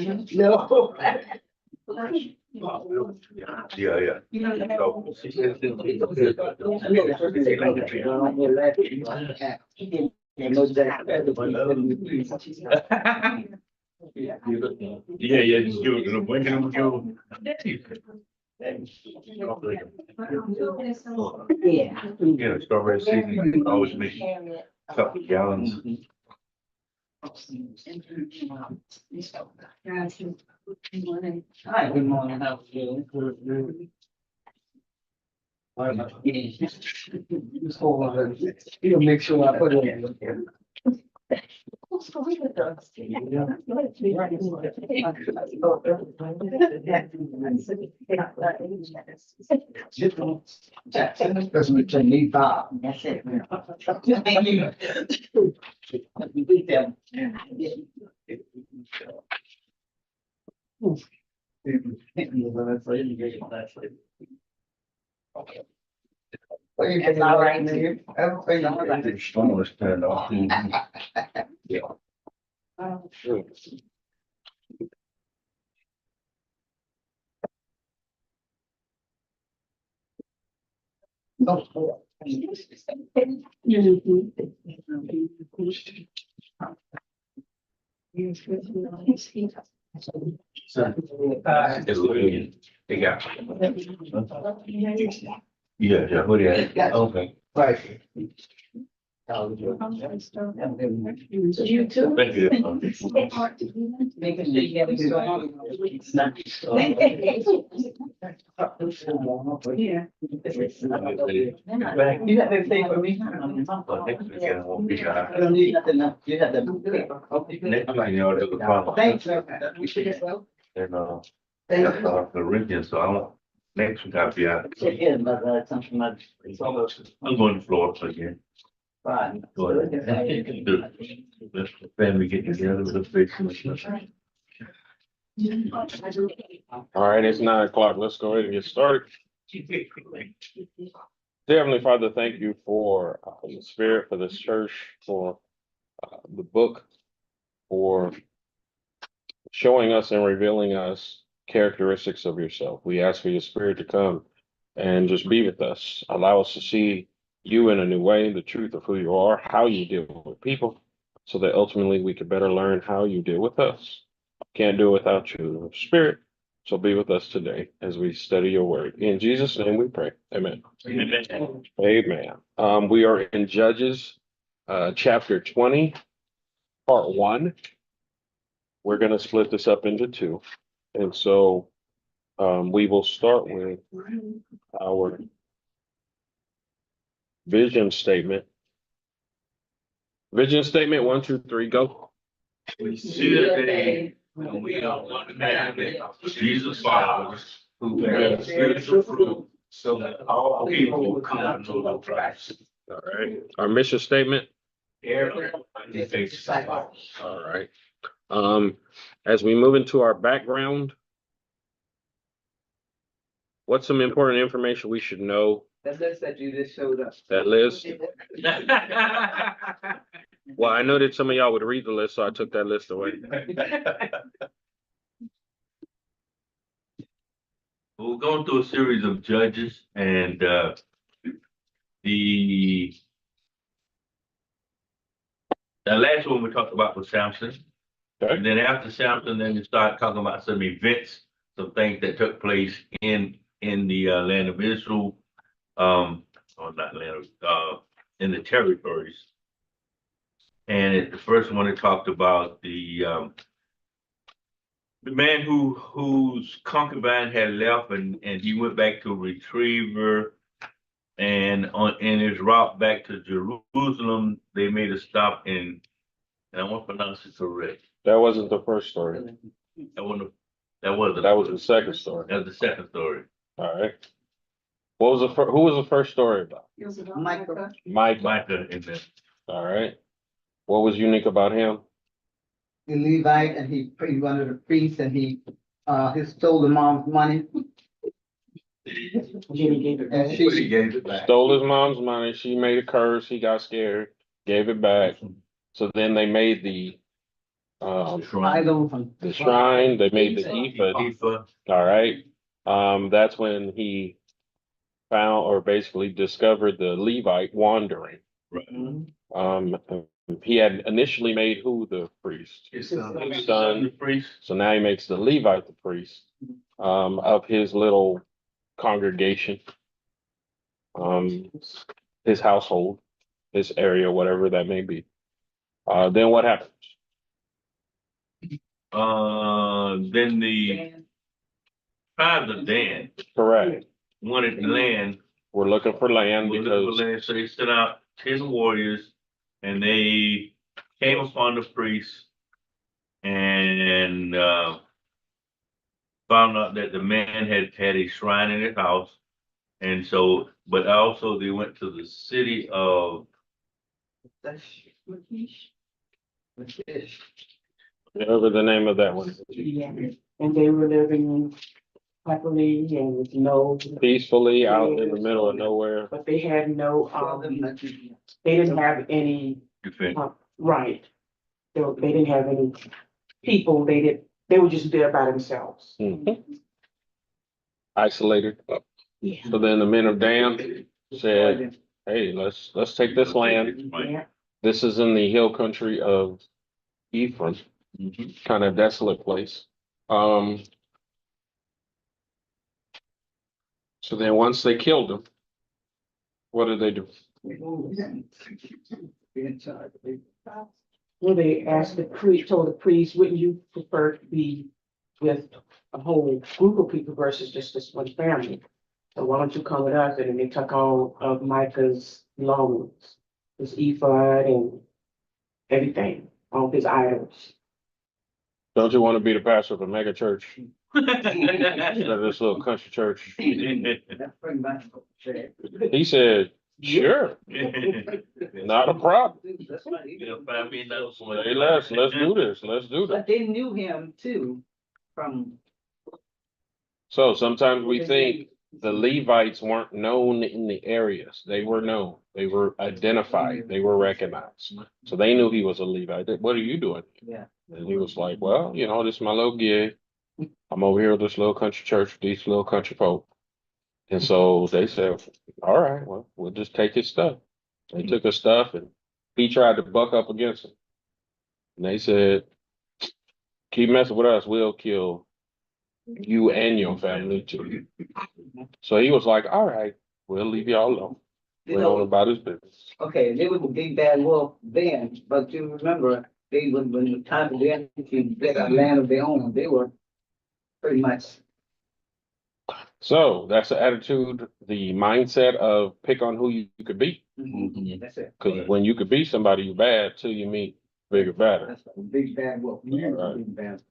No. Yeah. Yeah, just do it. When can we go? Yeah, strawberry seasoning, always make a couple of gallons. Hi, good morning, how are you? Just hold on, you'll make sure I put it in. That's what you need, Bob. That's it. Thank you. We beat them. Okay. It's all right. Everything all right. The sun was turned off. Yeah. It's looking, they got. Yeah, what do you have? Okay. Right. You too. Thank you. Making sure you have it going. Yeah. You have everything for me? I don't need nothing else. You have the paper. Next thing you know, there's a problem. Thanks. You should as well. And, Thank that's you. the Corinthians, so I want, next week I'll be out. Yeah, but something like. I'm going to Florida again. Fine. Go ahead. Let's the family get together with a big. All right, it's 9 o'clock. Let's go ahead and get started. Dear Heavenly Father, thank you for the spirit, for this church, for the book, for showing us and revealing us characteristics of yourself. We ask for your spirit to come and just be with us. Allow us to see you in a new way, the truth of who you are, how you deal with people, so that ultimately we could better learn how you deal with us. Can't do it without you, Spirit. So be with us today as we study your word. In Jesus' name we pray. Amen. Amen. Amen. We are in Judges, chapter 20, part 1. We're going to split this up into 2. And so we will start with our vision statement. Vision statement 1, 2, 3, go. We see the day when we are one man, Jesus followers, who bear spiritual fruit, so that all people come to know Christ. All right. Our mission statement. All right. As we move into our background, what's some important information we should know? That list that you just showed us. That list? Well, I know that some of y'all would read the list, so I took that list away. We're going through a series of judges, and the last one we talked about was Samson. Okay. And then after Samson, then you start talking about some events, some things that took place in the land of Israel, or not land of, in the territories. And the first one it talked about the man whose concubine had left, and he went back to retrieve her, and in his route back to Jerusalem, they made a stop in, and I want to pronounce it correct. That wasn't the first story. That was the second story. That was the second story. All right. What was who was the first story about? Michael. Micah in there. All right. What was unique about him? The Levite, and he one of the priests, and he stole the mom's money. And He gave it back. Stole his mom's money. She made a curse. He got scared, gave it back. So then they made the Shrine. the shrine, they made the ephod. Ephod. All right. That's when he found or basically discovered the Levite wandering. Right. Um, he had initially made who the priest? His His son, son. the priest. So now he makes the Levite the priest, of his little congregation, his household, his area, whatever that may be. Then what happens? Then the tribes of Dan Correct. wanted land. We're looking for land We're looking for because land, so they sent out 10 warriors and they came upon the priests and found out that the man had a shrine in his house. And so, but also they went to the city of, whatever the name of that one, Yeah, and they were living happily and with no, peacefully out in the middle of nowhere. but they had no, they didn't have any, defense. right. They didn't have any people, they were just there by themselves. Mhm. Isolated. Yeah. So then the men of Dan said, hey, let's take this land. Right. Yeah, This is in the hill country of Ephraim, Mhm. kind of desolate place. So then once they killed him, what did they do? well, they asked the priest, told the priest, wouldn't you prefer to be with a whole group of people versus just this one family? So why don't you come with us? And then they took all of Micah's belongings, his ephod and everything, all his idols. Don't you want to be the pastor of a mega church instead of this little country church? He said, sure, not a problem. Hey, let's do this. Let's do But this. they knew him too from. So sometimes we think the Levites weren't known in the areas. They were known. They were identified. They were recognized. So they knew he was a Levite. What are you doing? Yeah. And he was like, well, this is my little gig. I'm over here with this little country church, with these little country folk. And so they said, all right, well, we'll just take his stuff. They took his stuff and he tried to buck up against them. And they said, keep messing with us, we'll kill you and your family too. So he was like, all right, we'll leave y'all alone. You Went on know, about his business. okay, they were the big bad wolf then, but you remember, they were, when the time of their, they got land of their own, they were pretty much. So that's the attitude, the mindset of pick on who you could be. That's it. Because when you could be somebody, you bad till you meet bigger, badder. That's a big bad wolf. Right. Big bad.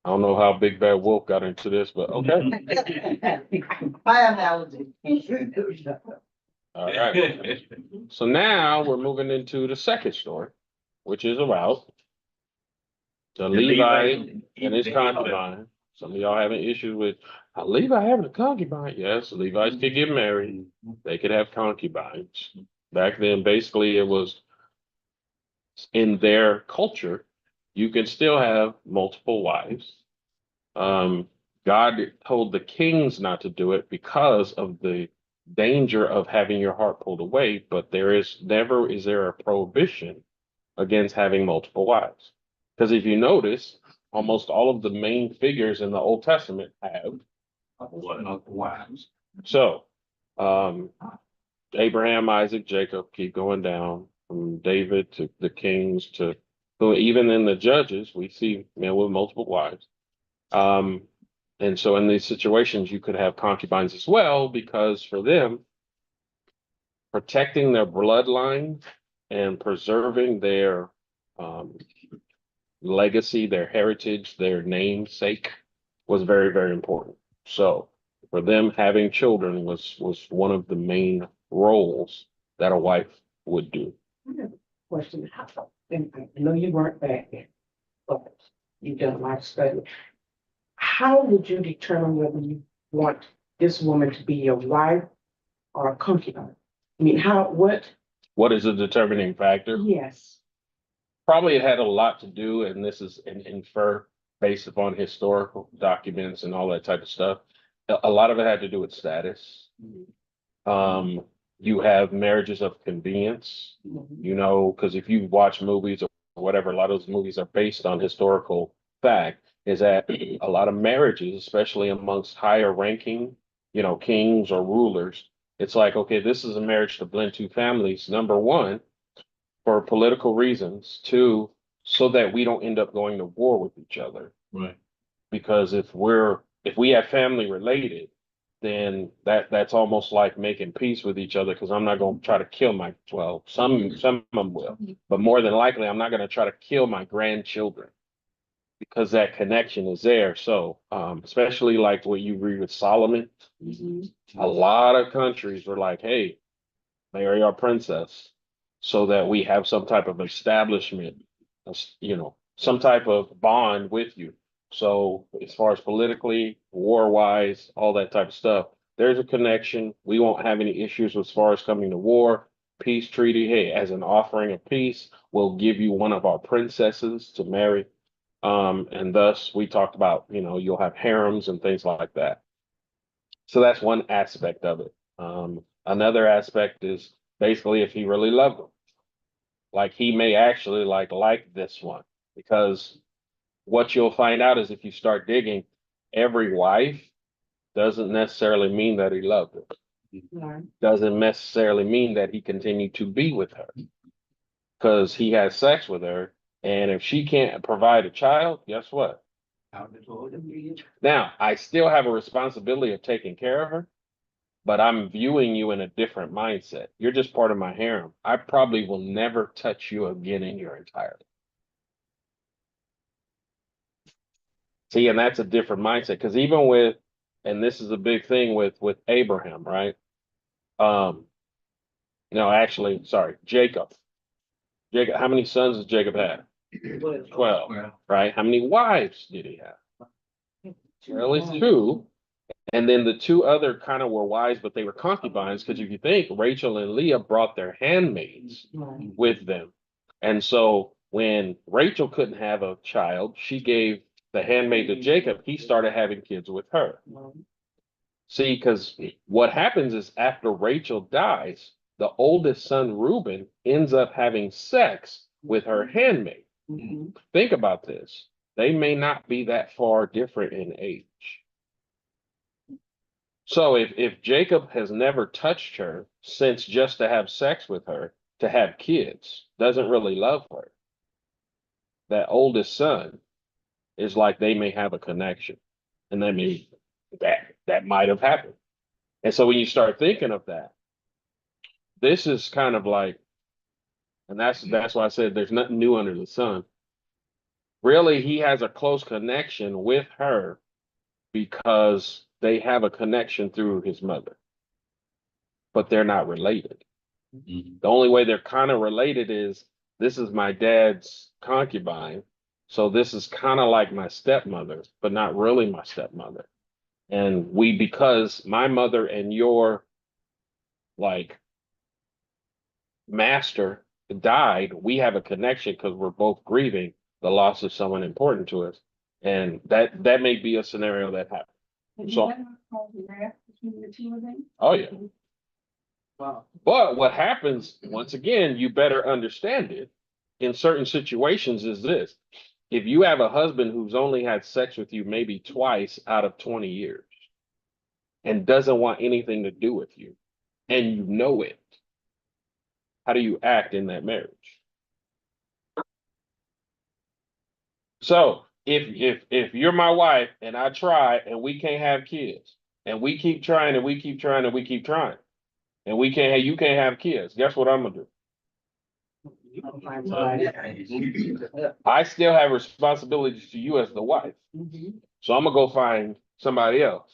I don't know how Big Bad Wolf got into this, but okay. My analogy. All right. So now we're moving into the second story, which is about the Levite and his concubine. Some of y'all having issues with a Levi having a concubine. Yes, Levites could get married. They could have concubines. Back then, basically, it was in their culture, you can still have multiple wives. God told the kings not to do it because of the danger of having your heart pulled away, but there is there a prohibition against having multiple wives. Because if you notice, almost all of the main figures in the Old Testament have wives. so Abraham, Isaac, Jacob, keep going down from David to the kings to even in the judges, we see men with multiple wives. And so in these situations, you could have concubines as well, because for them, protecting their bloodline and preserving their legacy, their heritage, their namesake was very, very important. So for them, having children was one of the main roles that a wife would do. Question, and I know you weren't back then, but you've done a lot of study. How would you determine whether you want this woman to be your wife or a concubine? I mean, what? What is a determining factor? Yes. probably it had a lot to do, and this is an infer based upon historical documents and all that type of stuff. A lot of it had to do with status. You have marriages of convenience, you know, because if you watch movies or whatever, a lot of those movies are based on historical fact, is that a lot of marriages, especially amongst higher ranking, you know, kings or rulers, it's like, okay, this is a marriage to blend two families. Number one, for political reasons. Two, so that we don't end up going to war with each other. Right. Because if we have family related, then that's almost like making peace with each other, because I'm not going to try to kill some of them will, but more than likely I'm not going to try to kill my grandchildren because that connection is there. So especially like what you read with Solomon, a lot of countries were like, hey, marry our princess so that we have some type of establishment, you know, some type of bond with you. So as far as politically, war-wise, all that type of stuff, there's a connection. We won't have any issues as far as coming to war. Peace treaty, hey, as an offering of peace, we'll give you one of our princesses to marry. And thus we talked about, you know, you'll have harems and things like that. So that's one aspect of it. Another aspect is basically if he really loved them. Like he may actually like this one, because what you'll find out is if you start digging, every wife doesn't necessarily mean that he loved her. Doesn't necessarily mean that he continued to be with her, because he has sex with her. And if she can't provide a child, guess what? Now, I still have a responsibility of taking care of her, but I'm viewing you in a different mindset. You're just part of my harem. I probably will never touch you again in your entire life. See, and that's a different mindset, because even with, and this is a big thing with Abraham, right? No, actually, sorry, Jacob. Jacob, how many sons does Jacob have? 12, right? How many wives did he have? Only two. And then the two other kind of were wives, but they were concubines, because if you think, Rachel and Leah brought their handmaids with them. And so when Rachel couldn't have a child, she gave the handmaid to Jacob. He started having kids with her. See, because what happens is after Rachel dies, the oldest son, Reuben, ends up having sex with her handmaid. Think about this. They may not be that far different in age. So if Jacob has never touched her since just to have sex with her, to have kids, doesn't really love her, that oldest son is like they may have a connection. And that means that might have happened. And so when you start thinking of that, this is kind of like, and that's why I said there's nothing new under the sun. Really, he has a close connection with her because they have a connection through his mother, but they're not related. The only way they're kind of related is this is my dad's concubine. So this is kind of like my stepmother, but not really my stepmother. And because my mother and your like master died, we have a connection because we're both grieving the loss of someone important to us. And that may be a scenario that happened. So, oh yeah. Wow. But what happens, once again, you better understand it in certain situations is this. If you have a husband who's only had sex with you maybe twice out of 20 years and doesn't want anything to do with you, and you know it, how do you act in that marriage? So if you're my wife and I try and we can't have kids, and we keep trying and we keep trying and we keep trying, and you can't have kids, guess what I'm gonna do? I still have responsibilities to you as the wife. So I'm gonna go find somebody else.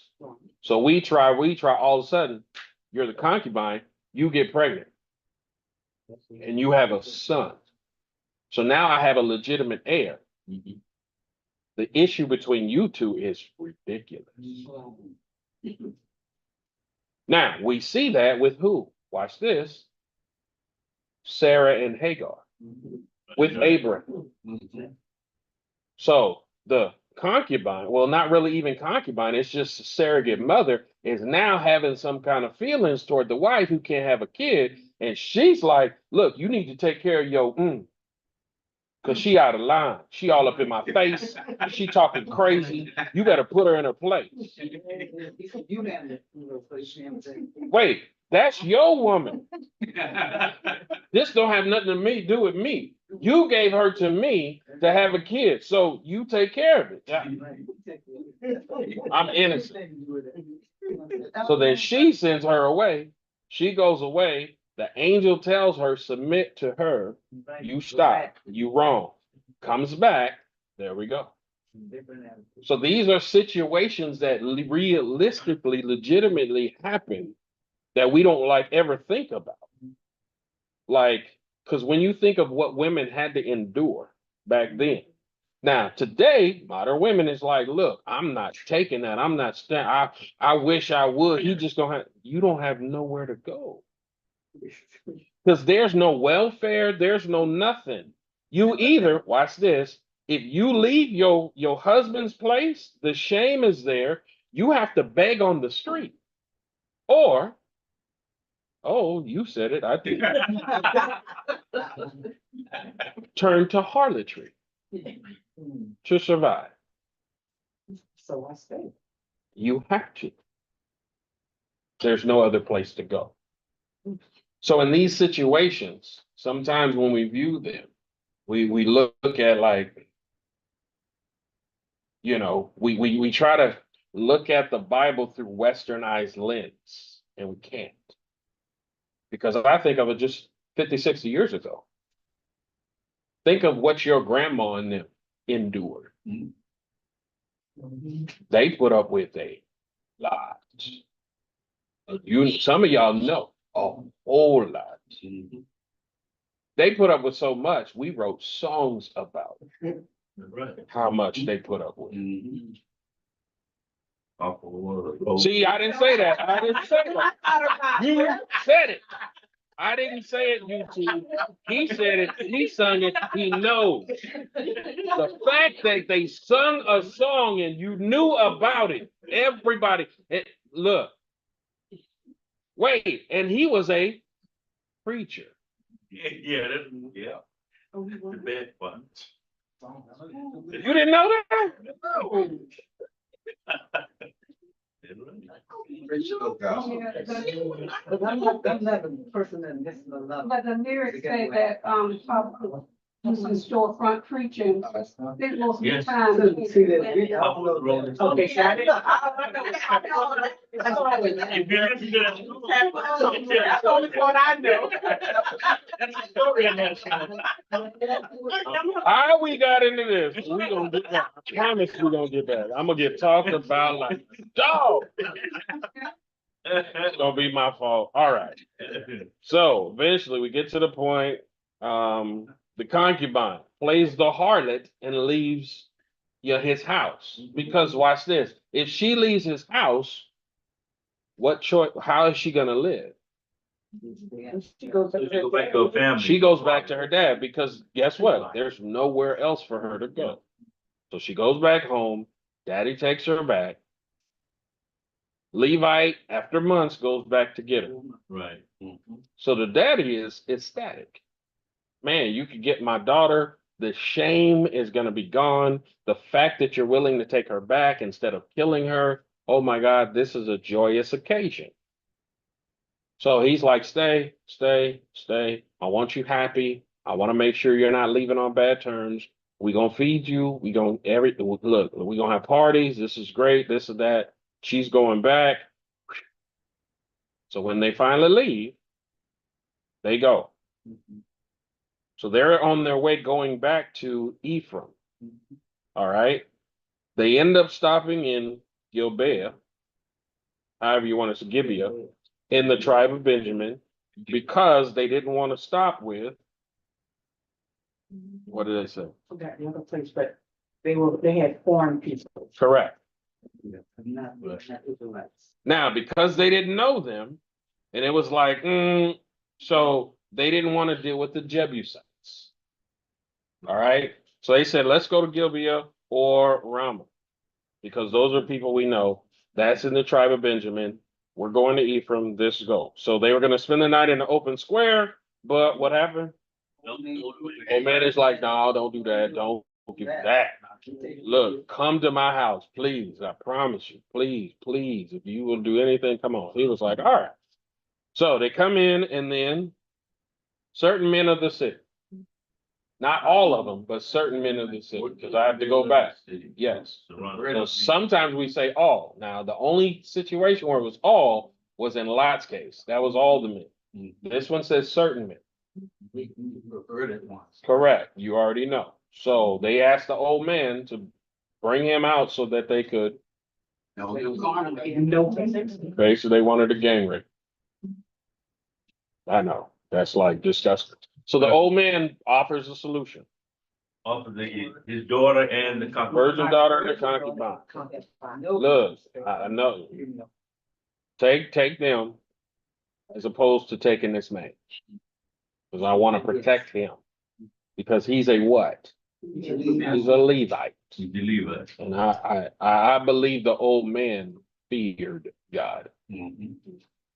So we try, all of a sudden, you're the concubine, you get pregnant, and you have a son. So now I have a legitimate heir. The issue between you two is ridiculous. Now we see that with who? Watch this. Sarah and Hagar. with Abraham. So the concubine, well, not really even concubine, it's just a surrogate mother, is now having some kind of feelings toward the wife who can't have a kid. And she's like, look, you need to take care of your, cause she out of line. She all up in my face. She talking crazy. You better put her in her place. You didn't, Wait, that's your woman. This don't have nothing to do with me. You gave her to me to have a kid, so you take care of it. I'm innocent. So then she sends her away. She goes away. The angel tells her, submit to her. You stop. You wrong. Comes back. There we go. So these are situations that realistically, legitimately happen that we don't like ever think about. Like, because when you think of what women had to endure back then. Now, today, modern women is like, look, I'm not taking that. I'm not I wish I would. You don't have nowhere to go. Because there's no welfare, there's no nothing. You either, watch this, if you leave your husband's place, the shame is there. You have to beg on the street. Or, oh, you said it, I did. Turn to harlotry to survive. So I stay. You have to. There's no other place to go. So in these situations, sometimes when we view them, we look at like, we try to look at the Bible through westernized lens, and we can't. Because I think of it just 50, 60 years ago. Think of what your grandma and them endured. They put up with a lot. Some of y'all know a whole lot. They put up with so much, we wrote songs about how much they put up with. See, I didn't say that. I didn't say that. You said it. I didn't say it, YouTube. He said it. He sung it. He knows. The fact that they sung a song and you knew about it, everybody. Look. Wait, and he was a preacher. Yeah. The bad one. You didn't know that? No. But I'm not the person that missing a lot. But the lyrics say that, this is storefront preaching, think most of the Yes. time. See that video? I don't know that. Okay, got it. If you listen to that- That's the only one I know. How we got into this? We gonna get back. I promise we gonna get back. I'm gonna get talked about like dog. It's gonna be my fault. All right. So eventually we get to the point, the concubine plays the harlot and leaves his house. Because watch this. If she leaves his house, what choice, how is she gonna live? She goes So she go back to her family. She goes back to her dad because guess what? There's nowhere else for her to go. So she goes back home. Daddy takes her back. Levite, after months, goes back to get her. Right. So the daddy is ecstatic. Man, you could get my daughter. The shame is going to be gone. The fact that you're willing to take her back instead of killing her. Oh my God, this is a joyous occasion. So he's like, stay. I want you happy. I want to make sure you're not leaving on bad terms. We're going to feed you. Look, we're going to have parties. This is great. This and that. She's going back. So when they finally leave, they go. So they're on their way going back to Ephraim. All right. They end up stopping in Gibeah, however you want to say, Gibeah, in the tribe of Benjamin, because they didn't want to stop with, what did they say? Forgot the other place, but they had foreign people. Correct. Not Israelites. Now, because they didn't know them, and it was like, so they didn't want to deal with the Jebusites. All right. So they said, let's go to Gibeah or Ramah, because those are people we know. That's in the tribe of Benjamin. We're going to Ephraim. This go. So they were going to spend the night in the open square. But what happened? Old man is like, no, don't do that. Don't do that. Look, come to my house, please. I promise you, please, please. If you will do anything, come on. He was like, all right. So they come in, and then certain men of the city, not all of them, but certain men of the city, because I have to go back. Yes. So sometimes we say all. Now, the only situation where it was all was in Lot's case. That was all the men. This one says certain men. We heard it once. Correct. You already know. So they asked the old man to bring him out so that they could, No, basically, they wanted a gang rape. I know. That's like disgusting. So the old man offers a solution. Off of his daughter and the Virgin daughter and the concubine. Look, I know. Take them as opposed to taking this man. Because I want to protect him. Because he's a what? He's a Levite. You believe us. And I believe the old man feared God. Mhm.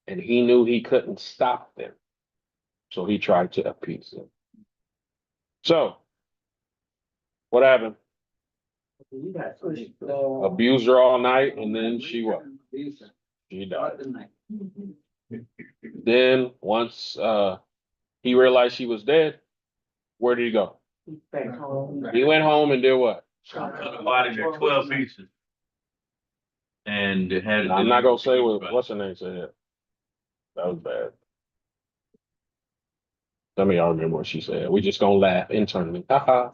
And he knew he couldn't stop them. So he tried to appease them. So, what happened? Abused her all night, and then she what? She died. Then once he realized she was dead, where did he go? Back home. He went home and did what? Cut the body into 12 pieces. And had. I'm not gonna say what's her name said. That was bad. Some of y'all remember what she said. We just gonna laugh internally. Haha.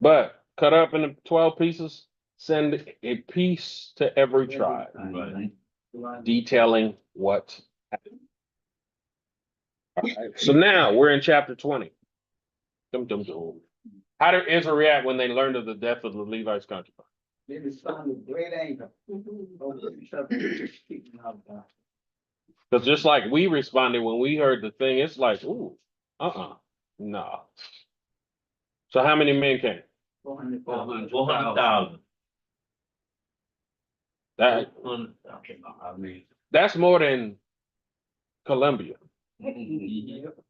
But cut up into 12 pieces, send a piece to every tribe, Right. detailing what happened. All right, so now we're in chapter 20. Dum, dum, dum. How did Israel react when they learned of the death of the Levites' concubine? They responded with great anger. Because just like we responded when we heard the thing, it's like, ooh, no. So how many men came? 400,000. That 400,000. I mean. that's more than Colombia.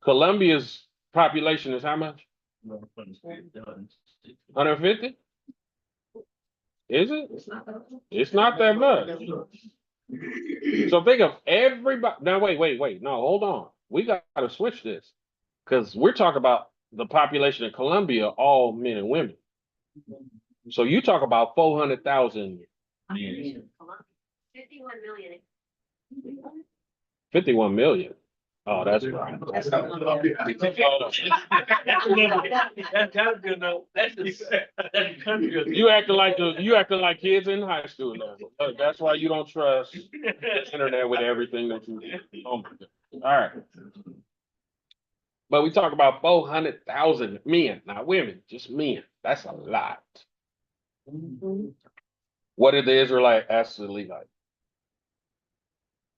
Colombia's population is how much? 150? Is it? It's not that much. So think of everybody. Now, wait. No, hold on. We got to switch this because we're talking about the population of Colombia, all men and women. So you talk about 400,000. 51 million. 51 million. Oh, that's right. That's good enough. That's the country. You acting like kids in high school now. That's why you don't trust the internet with everything that you do. Oh my God. All right. But we talk about 400,000 men, not women, just men. That's a lot. What did the Israelite ask the Levite?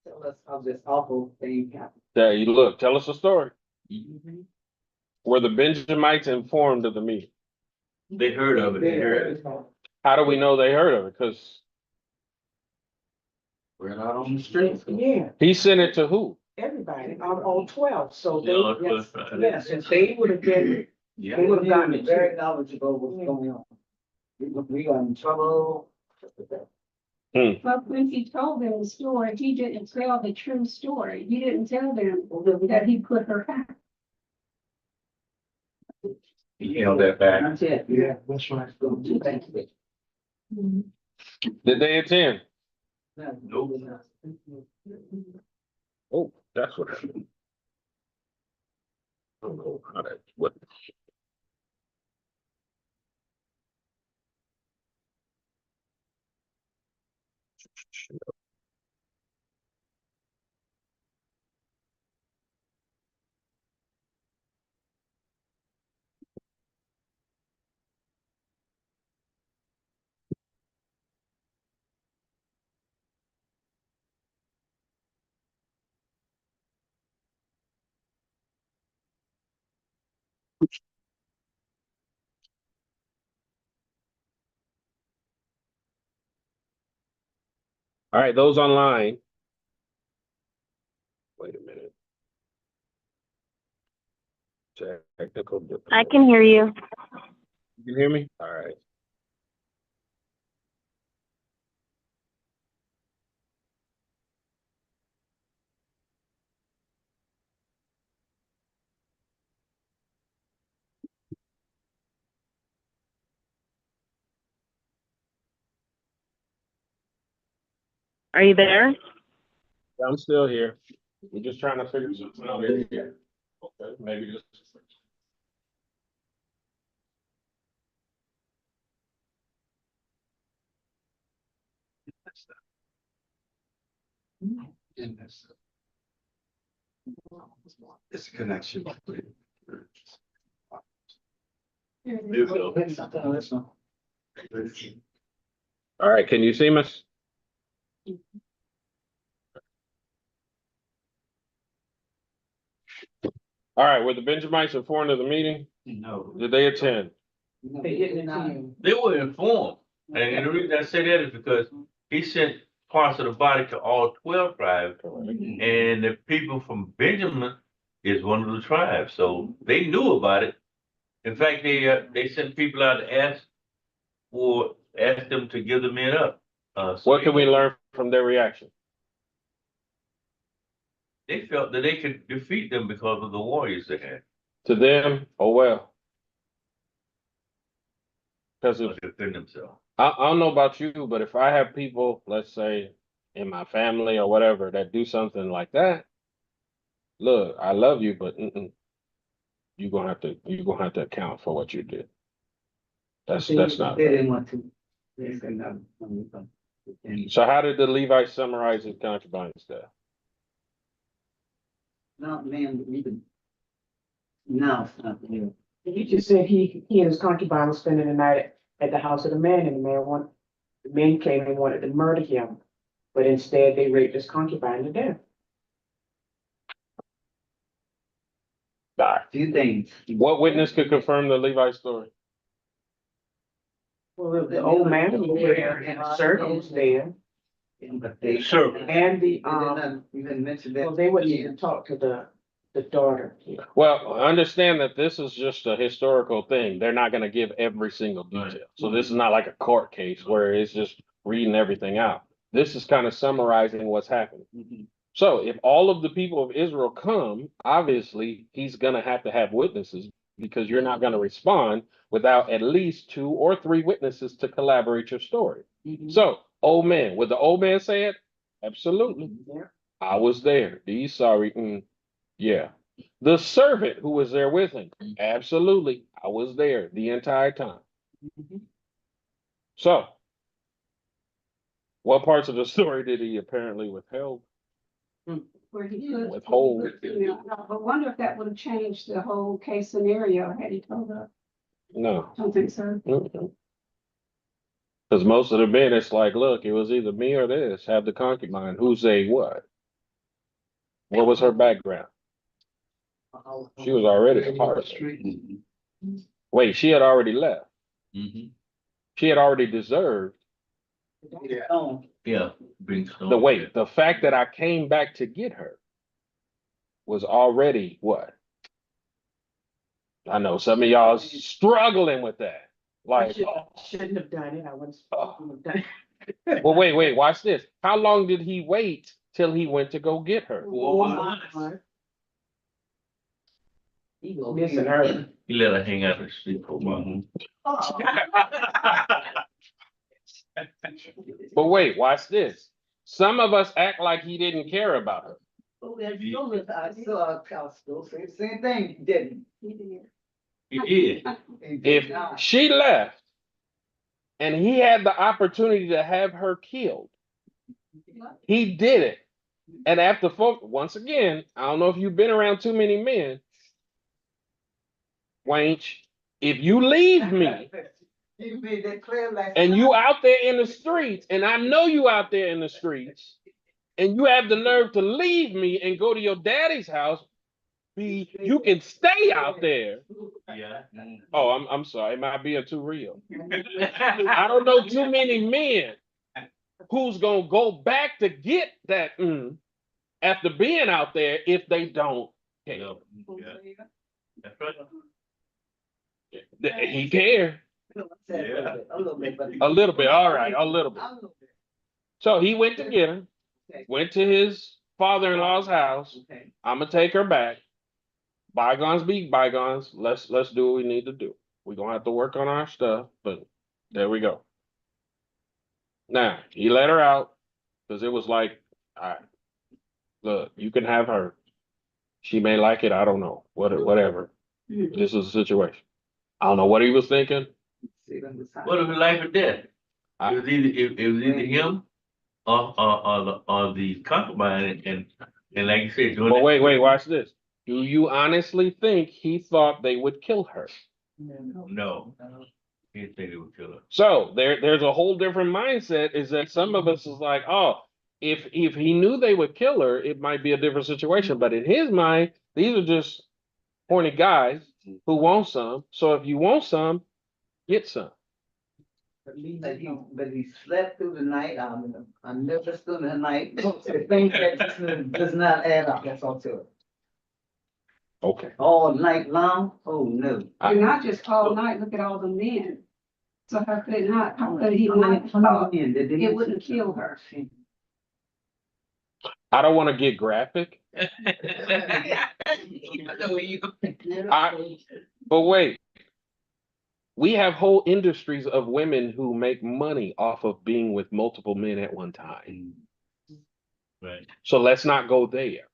Tell us how this awful thing happened. There you look, tell us a story. Were the Benjamites informed of the meeting? They heard of it. They heard it. How do we know they heard of it? Because We're not on the streets. Yeah, he sent it to who? everybody, all 12, so they, Yeah, yes, right. yes, and they would have been, Yeah, They would've gotten it very too. knowledgeable what's going on. We got in trouble. But when he told them the story, he didn't tell the true story. He didn't tell them that he put her out. He held that back. That's it. Yeah, that's right. Did they attend? Nope. Oh, that's what happened. I don't know how that, what. All right, those online. Wait a minute. Technical difficulty. I can hear you. You can hear me? All right. Are you there? I'm still here. We're just trying to figure something out here. Okay, maybe just. It's a connection. All right, can you see us? All right, were the Benjamites informed of the meeting? No. Did they attend? They didn't attend. They were informed, and the reason I say that is because he sent parts of the body to all 12 tribes, and the people from Benjamin is one of the tribes, so they knew about it. In fact, they sent people out to ask them to give the men up. What can we learn from their reaction? They felt that they could defeat them because of the warriors they had To them, oh well. Because to defend themselves. I don't know about you, but if I have people, let's say in my family or whatever, that do something like that, look, I love you, but you're gonna have to account for what you did. That's not They right. didn't want to. They said no. So how did the Levites summarize his concubines there? No, man, you can. No, it's not there. He just said he and his concubine was spending the night at the house of the man, and the men came and wanted to murder him, but instead they raped his concubine to death. Few things. What witness could confirm the Levite story? Well, the old man was there, and the servant was there, But they. Sure. and They did not even mention that. well, they wouldn't even talk to the daughter. Well, understand that this is just a historical thing. They're not gonna give every single detail. So this is not like a court case where it's just reading everything out. This is kind of summarizing what's happening. Mhm. So if all of the people of Israel come, obviously he's gonna have to have witnesses because you're not gonna respond without at least 2 or 3 witnesses to collaborate your story. Mhm. So, old man, would the old man say it? Absolutely. Yeah. I was there. He's sorry. Yeah. The servant who was there with him. Absolutely. I was there the entire time. Mhm. So, what parts of the story did he apparently withheld? Where he could. Withhold. Yeah, I wonder if that would have changed the whole case scenario had he told her. No. Don't think so. Because most of the men, it's like, look, it was either me or this. Have the concubine. Who's a what? What was her background? She was already a part of it. Wait, she had already left. Mm-hmm. She had already deserved Yeah. Oh, Yeah, being stoned. the fact that I came back to get her was already what? I know some of y'all struggling with that. Like, I shouldn't have done it. I wouldn't have done it. well, wait, watch this. How long did he wait till he went to go get her? 4 months. He was missing her. He let her hang out in the street for a while. But wait, watch this. Some of us act like he didn't care about her. Oh, that's so with us. So Costco, same thing, he didn't. He did. He did. He did If not. she left and he had the opportunity to have her killed, he did it. And after once again, I don't know if you've been around too many men, Wanch, if you leave me He made that clear last. and you night. out there in the streets, and I know you out there in the streets, and you have the nerve to leave me and go to your daddy's house, You can stay out there. Yeah. Oh, I'm sorry. Am I being too real? I don't know too many men who's gonna go back to get that after being out there if they don't care. Yeah. That's right. He cared A little bit, but. a little bit. All right, a little bit. A little bit. So he went to get her, Okay. went to his father-in-law's house. Okay. I'm gonna take her back. Bygones be bygones. Let's do what we need to do. We're gonna have to work on our stuff, but there we go. Now he let her out because it was like, all right, look, you can have her. She may like it. I don't know. Whatever. This is a situation. I don't know what he was thinking. What if it's life or death? It was either him or the concubine and like you said, doing But that. wait, watch this. Do you honestly think he thought they would kill her? No, he didn't think it would kill her. So there's a whole different mindset. Is that some of us is like, oh, if he knew they would kill her, it might be a different situation. But in his mind, these are just horny guys who want some. So if you want some, get some. But he slept through the night. I never stood in the night. The things that just does not add up. That's all to it. Okay. All night long? Oh, no. And not just all night, look at all the men. So how could he How not many thought men did they- it wouldn't kill her? I don't want to get graphic, but wait. We have whole industries of women who make money off of being with multiple men at one time. Right. So let's not go there.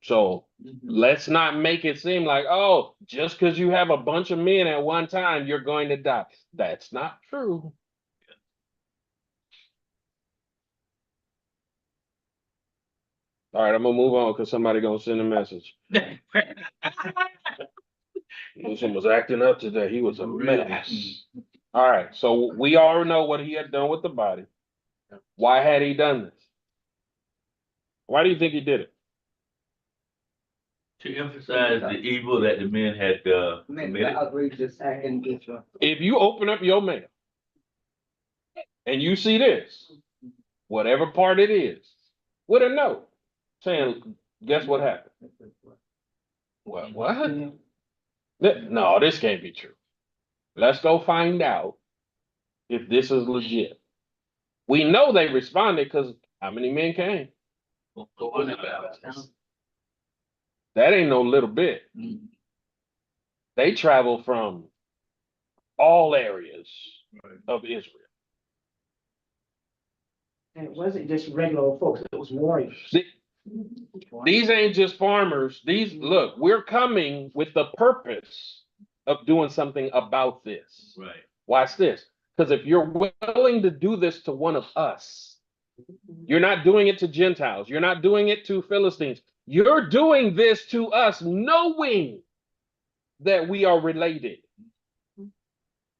So let's not make it seem like, oh, just because you have a bunch of men at one time, you're going to die. That's not true. All right, I'm gonna move on because somebody gonna send a message. Wilson was acting up today. He was a mess. All right, so we already know what he had done with the body. Why had he done this? Why do you think he did it? To emphasize the evil that the men had committed. Outrageous act in this one. If you open up your mail and you see this, whatever part it is, with a note saying, guess what happened? What? No, this can't be true. Let's go find out if this is legit. We know they responded because how many men came? That ain't no little bit. They travel from all areas of Israel. And it wasn't just regular folks, it was warriors. These ain't just farmers. Look, we're coming with the purpose of doing something about this. Right. Watch this. Because if you're willing to do this to one of us, you're not doing it to Gentiles. You're not doing it to Philistines. You're doing this to us knowing that we are related.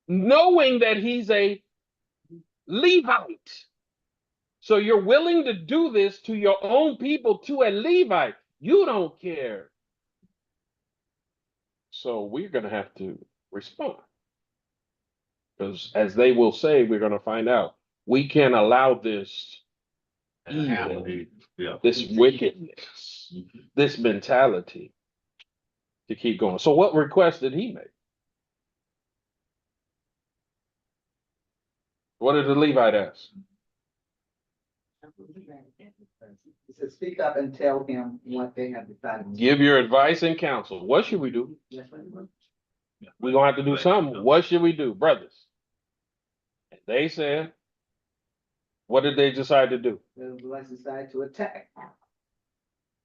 Knowing that he's a Levite. So you're willing to do this to your own people, to a Levite. You don't care. So we're going to have to respond. Because as they will say, we're going to find out. We can't allow this evil, this wickedness, this mentality to keep going. So what request did he make? What did the Levite ask? He said, speak up and tell him what they have decided. Give your advice and counsel. What should we do? We're going to have to do something. What should we do, brothers? They said, what did they decide to do? Let's decide to attack.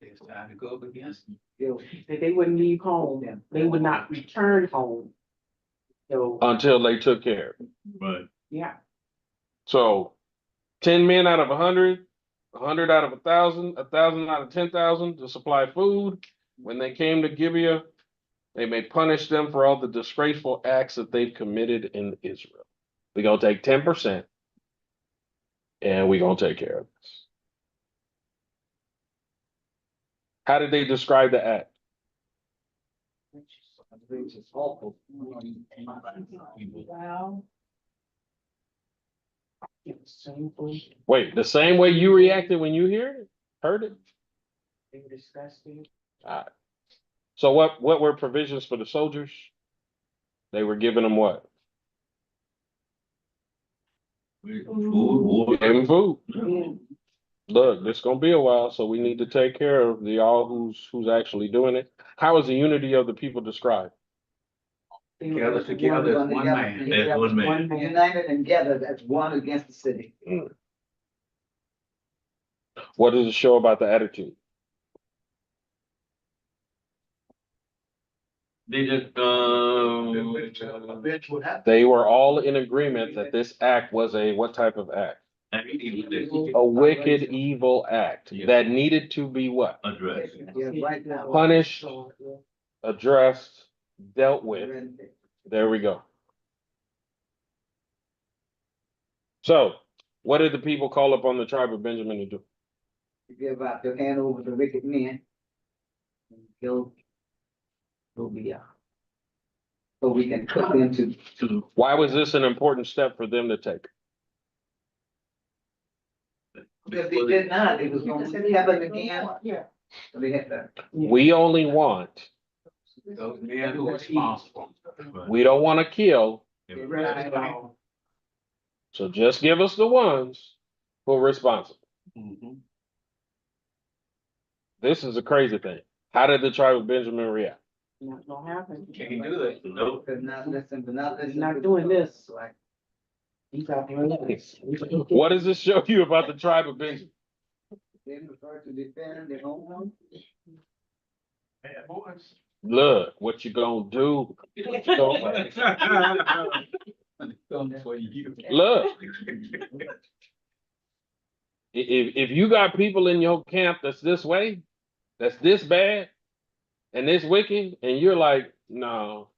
It's time to go up against them. That they wouldn't leave home, they would not return home. So, Until they took care of it. Right. yeah, So 10 men out of 100, 100 out of 1,000, 1,000 out of 10,000 to supply food. When they came to Gibeah, they may punish them for all the disgraceful acts that they've committed in Israel. We're going to take 10% and we're going to take care of this. How did they describe the act? It's just awful. Wow. It's so funny. Wait, the same way you reacted when you heard it? They were disgusting. Alright. So what were provisions for the soldiers? They were giving them what? Food, Giving food. Yeah. Look, this gonna be a while, so we need to take care of the all who's actually doing it. How is the unity of the people described? They were Gather together as one man. As one man. United and gathered as one against the city. What does it show about the attitude? They just, Bitch would have. They were all in agreement that this act was a what type of act? address. A wicked, evil act that needed to be what? Yeah, right now. Punished, addressed, dealt with. There we go. So, what did the people call upon the tribe of Benjamin to do? Give out your hand over to wicked men. He'll be out. So we can put them to. Why was this an important step for them to take? Because they did not, it was gonna happen again. Yeah. So they had that. We only want, Those men who are responsible. we don't want to kill, Right. so just give us the ones who are responsible. Mhm. This is a crazy thing. How did the tribe of Benjamin react? Not gonna happen. Can't do that. Nope. Could not listen, but not listen. Not to doing the- this. Like, He's out there. What does this show you about the tribe of Benjamin? they prefer to defend their own home. Bad boys. Look, what you gonna do? Come for you. Look, if you got people in your camp that's this way, that's this bad, and this wicked, and you're like, no,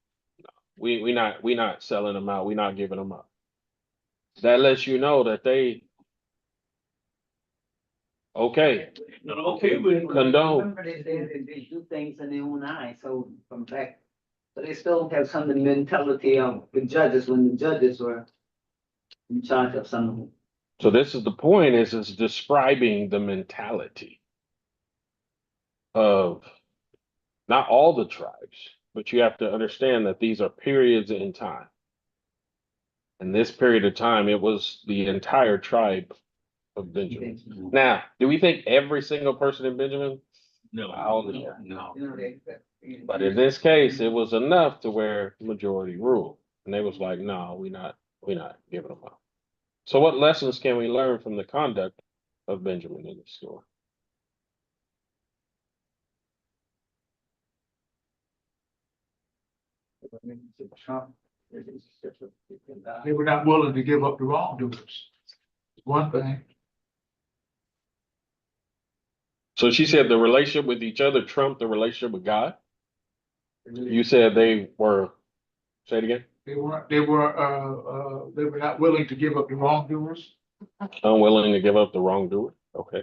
we not selling them out, we not giving them up. That lets you know that they okay, Okay, with condone. Remember, they do things in their own eyes, so from back. But they still have some of the mentality of the judges when the judges were in charge of some of them. So this is the point, is it's describing the mentality of not all the tribes, but you have to understand that these are periods in time. In this period of time, it was the entire tribe of Benjamin. Now, do we think every single person in Benjamin? No. No. You know, But in this case, it was enough to where majority ruled. And they was like, no, we not giving them up. So what lessons can we learn from the conduct of Benjamin in this story? Trump. They were not willing to give up the wrongdoers. One thing. So she said the relationship with each other trumped the relationship with God. You said they were, say it again, They were not willing to give up the wrongdoers. unwilling to give up the wrongdoer. Okay.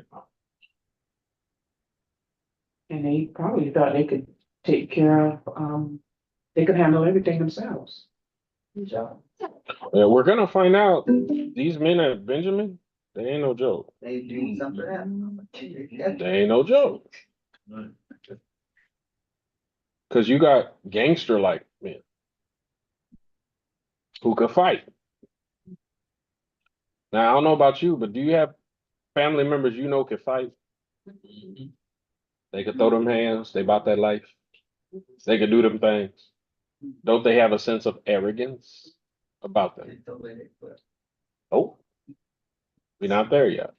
And they probably thought they could take care of, they could handle everything themselves. Good job. Yeah, we're gonna find out these men at Benjamin, they ain't no joke. They do something else. They ain't no joke. Cause you got gangster like men who could fight. Now, I don't know about you, but do you have family members you know could fight? They could throw them hands, they about that life. They could do them things. Don't they have a sense of arrogance about them? Oh, we're not there yet.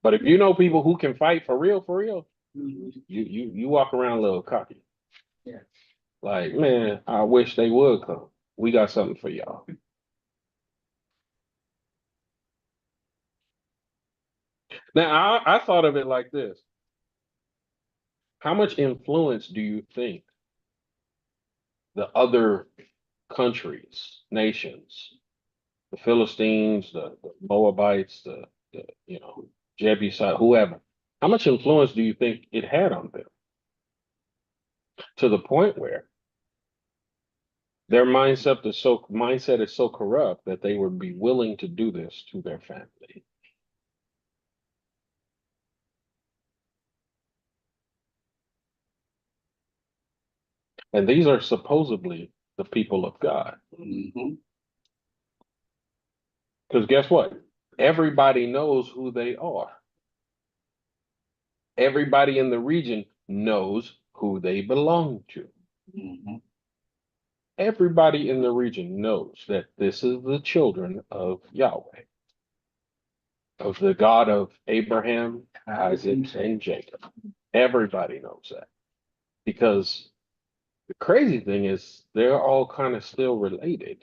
But if you know people who can fight for real, you walk around a little cocky. Yeah. Like, man, I wish they would come. We got something for y'all. Now, I thought of it like this. How much influence do you think the other countries, nations, the Philistines, the Moabites, the Jebusite, whoever, how much influence do you think it had on them? to the point where their mindset is so corrupt that they would be willing to do this to their family. And these are supposedly the people of God. Mhm. Because guess what? Everybody knows who they are. Everybody in the region knows who they belong to. Mhm. Everybody in the region knows that this is the children of Yahweh, of the God of Abraham, Isaac, and Jacob. Everybody knows that. Because the crazy thing is they're all kind of still related.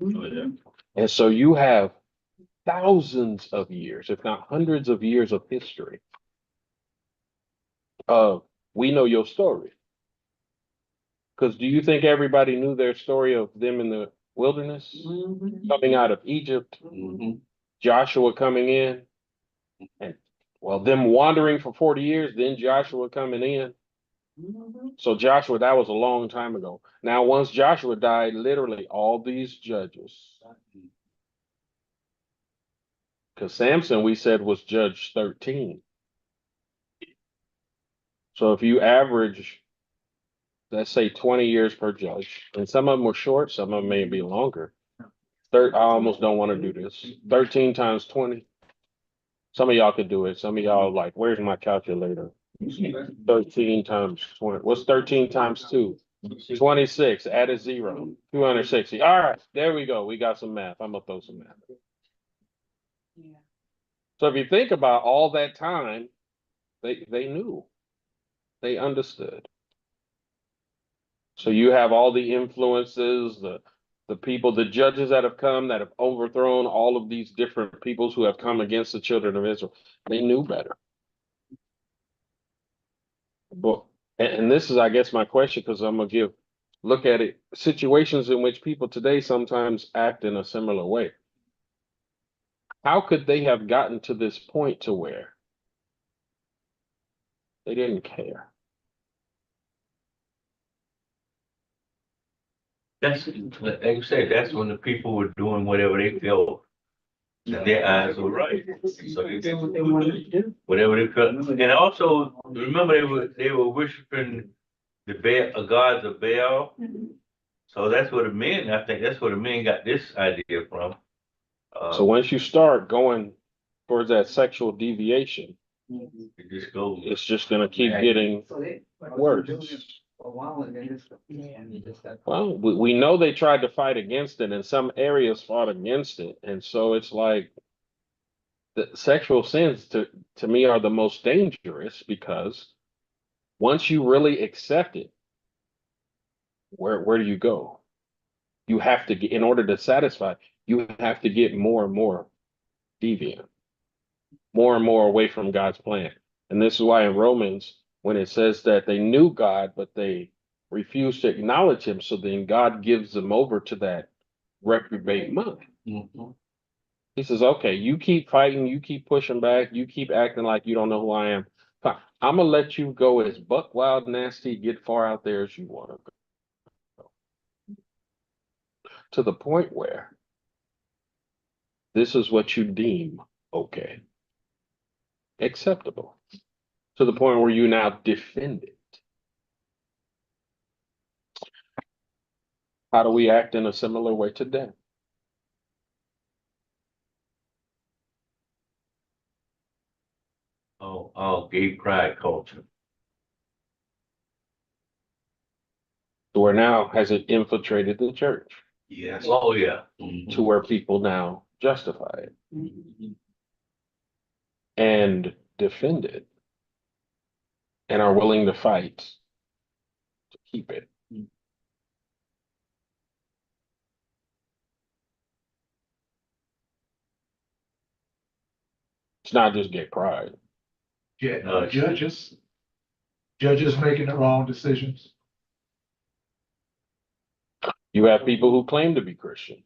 Oh, yeah. And so you have thousands of years, if not hundreds of years of history of we know your story. Because do you think everybody knew their story of them in the wilderness, coming out of Egypt, Mhm. Joshua coming in, and well, them wandering for 40 years, then Joshua coming in. So Joshua, that was a long time ago. Now, once Joshua died, literally all these judges, because Samson, we said, was judge 13. So if you average, let's say 20 years per judge, and some of them were short, some of them may be longer. I almost don't want to do this. 13 times 20. Some of y'all could do it. Some of y'all like, where's my calculator? 13 times 20. What's 13 times 2? 26. Add a 0. 260. All right, there we go. We got some math. I'm gonna throw some math. Yeah. So if you think about all that time, they knew. They understood. So you have all the influences, the people, the judges that have come that have overthrown all of these different peoples who have come against the children of Israel. They knew better. But and this is, I guess, my question, because I'm gonna look at it, situations in which people today sometimes act in a similar way. How could they have gotten to this point to where they didn't care? That's, like you said, that's when the people were doing whatever they felt in their eyes were right. So they That's what they wanted to do. whatever they felt. And also, remember they were worshiping the Baal, gods of Baal. So that's where the men, I think that's where the men got this idea from. So once you start going towards that sexual deviation, It just goes. it's just gonna keep getting So they. worse. For a while and then it's. Well, we know they tried to fight against it, and some areas fought against it, and so it's like the sexual sins to me are the most dangerous, because once you really accept it, where do you go? You have to get, in order to satisfy, you have to get more and more deviant, more and more away from God's plan. And this is why in Romans, when it says that they knew God, but they refused to acknowledge him, so then God gives them over to that reprobate mind. Mhm. He says, okay, you keep fighting, you keep pushing back, you keep acting like you don't know who I am. Fine. I'm gonna let you go as buck wild nasty, get far out there as you want to go. To the point where this is what you deem okay, acceptable. To the point where you now defend it. How do we act in a similar way today? Gay pride culture. To where now has it infiltrated the church Yes. Oh, yeah. to where people now justify it and defend it and are willing to fight to keep it. It's not just gay pride. Yeah, No, judges making the wrong decisions. You have people who claim to be Christian,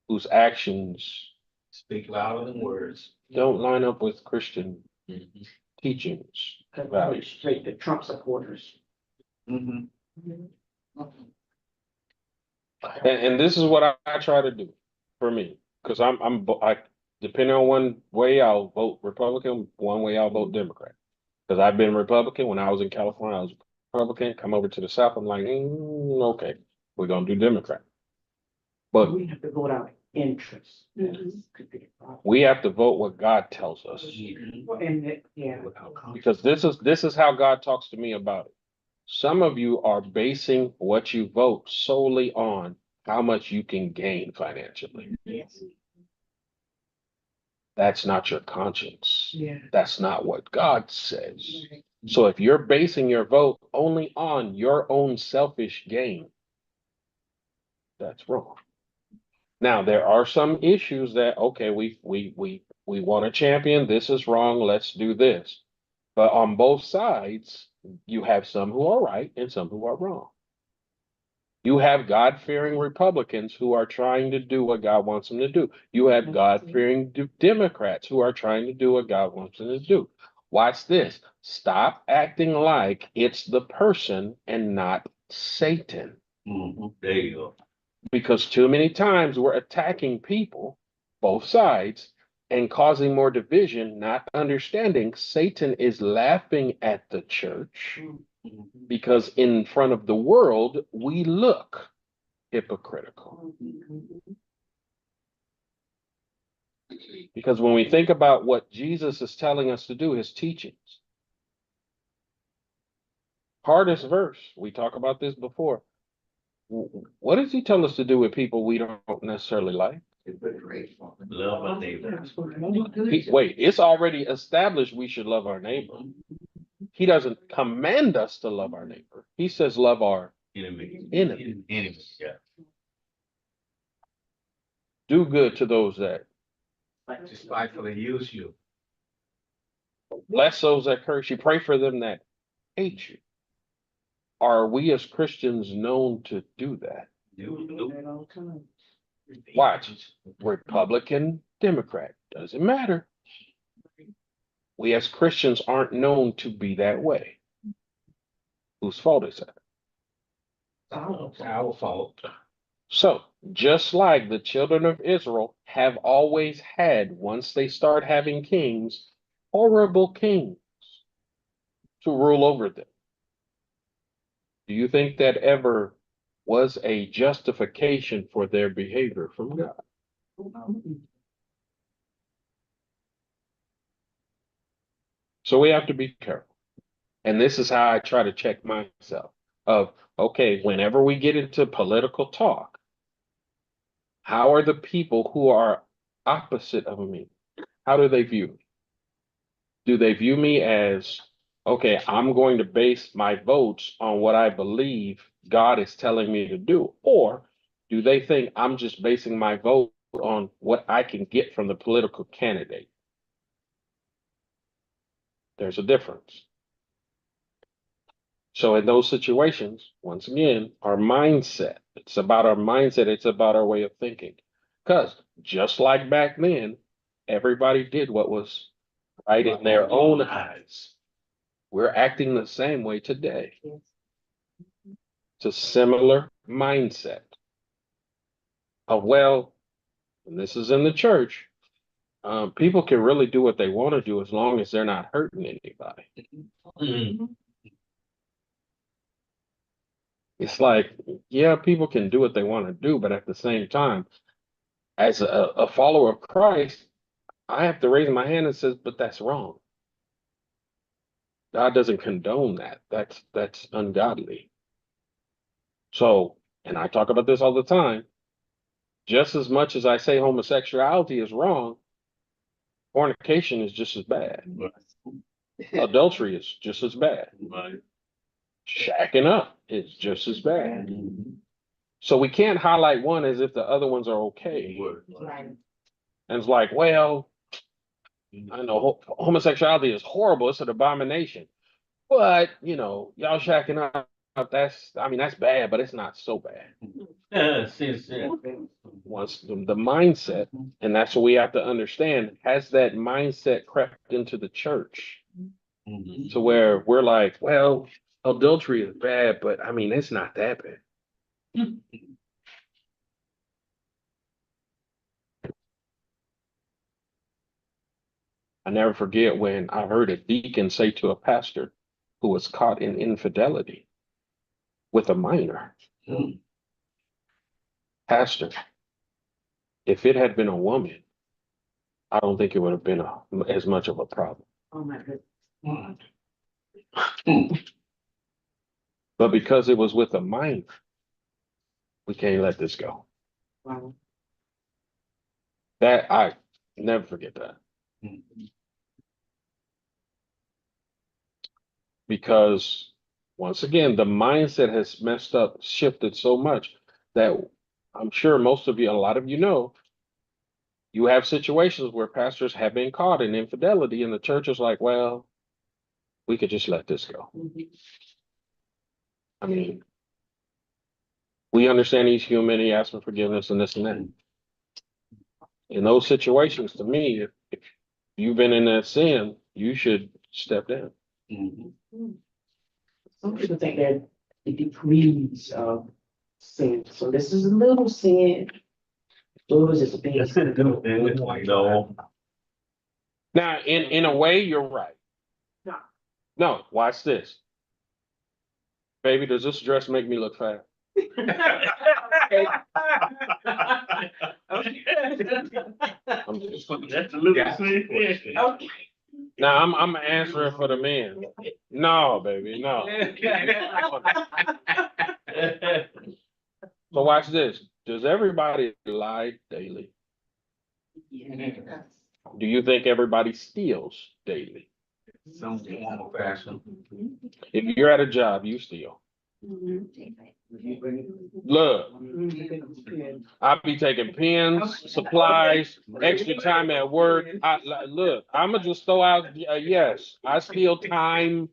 whose actions Speak louder than words. don't line up with Christian teachings, Cause values. straight to Trump supporters. Mhm. And this is what I try to do for me, because depending on one way I'll vote Republican, one way I'll vote Democrat. Because I've been Republican when I was in California, I was Republican, come over to the South, I'm like, okay, we're gonna do Democrat. But We have to vote out interest. Mhm. we have to vote what God tells us. Yeah. Because this is how God talks to me about it. Some of you are basing what you vote solely on how much you can gain financially. Yes. That's not your conscience. Yeah. That's not what God says. So if you're basing your vote only on your own selfish gain, that's wrong. Now, there are some issues that, okay, we want to champion, this is wrong, let's do this. But on both sides, you have some who are right and some who are wrong. You have God-fearing Republicans who are trying to do what God wants them to do. You have God-fearing Democrats who are trying to do what God wants them to do. Watch this. Stop acting like it's the person and not Satan. There you go. Because too many times we're attacking people, both sides, and causing more division, not understanding Satan is laughing at the church because in front of the world, we look hypocritical. Because when we think about what Jesus is telling us to do, his teachings, hardest verse, we talk about this before. What does he tell us to do with people we don't necessarily like? Love our neighbor. Wait, it's already established we should love our neighbor. He doesn't command us to love our neighbor. He says love our Enemy. enemy. Yeah. Do good to those that Despitefully use you. bless those that curse you. Pray for them that hate you. Are we as Christians known to do that? Watch. Republican, Democrat, doesn't matter. We as Christians aren't known to be that way. Whose fault is that? Our fault. So, just like the children of Israel have always had, once they start having kings, horrible kings to rule over them. Do you think that ever was a justification for their behavior from God? So we have to be careful. And this is how I try to check myself of, okay, whenever we get into political talk, how are the people who are opposite of me? How do they view me? Do they view me as, okay, I'm going to base my votes on what I believe God is telling me to do? Or do they think I'm just basing my vote on what I can get from the political candidate? There's a difference. So in those situations, once again, our mindset, it's about our mindset, it's about our way of thinking. Because just like back then, everybody did what was right in their own eyes. We're acting the same way today. It's a similar mindset of, well, and this is in the church, people can really do what they want to do as long as they're not hurting anybody. Mhm. It's like, yeah, people can do what they want to do, but at the same time, as a follower of Christ, I have to raise my hand and says, but that's wrong. God doesn't condone that. That's ungodly. So, and I talk about this all the time. Just as much as I say homosexuality is wrong, fornication is just as bad. Adultery is just as bad. Right. Shacking up is just as bad. So we can't highlight one as if the other ones are okay. Right. And it's like, well, I know homosexuality is horrible. It's an abomination. But, y'all shacking up, that's bad, but it's not so bad. Yeah. Once the mindset, and that's what we have to understand, has that mindset crept into the church Mhm. to where we're like, well, adultery is bad, but I mean, it's not that bad. I never forget when I heard a deacon say to a pastor who was caught in infidelity with a minor, Pastor, if it had been a woman, I don't think it would have been as much of a problem. Oh, my goodness. But because it was with a minor, we can't let this go. Wow. That I never forget that. Because once again, the mindset has messed up, shifted so much that I'm sure most of you, a lot of you know, you have situations where pastors have been caught in infidelity and the church is like, well, we could just let this go. I mean, we understand he's human, he asked for forgiveness and this and that. In those situations, to me, if you've been in that sin, you should step down. Some people think they're the degrees of sin. So this is a little sin. Yours is a big sin. No. Now, in a way, you're right. No. No, watch this. Baby, does this dress make me look fat? I'm just- That's a little serious. Okay. Now, I'm answering for the men. No, baby, no. So watch this. Does everybody lie daily? Do you think everybody steals daily? Some form of fashion. If you're at a job, you steal. Look, I be taking pens, supplies, extra time at work. Look, I'ma just throw out, yes, I steal time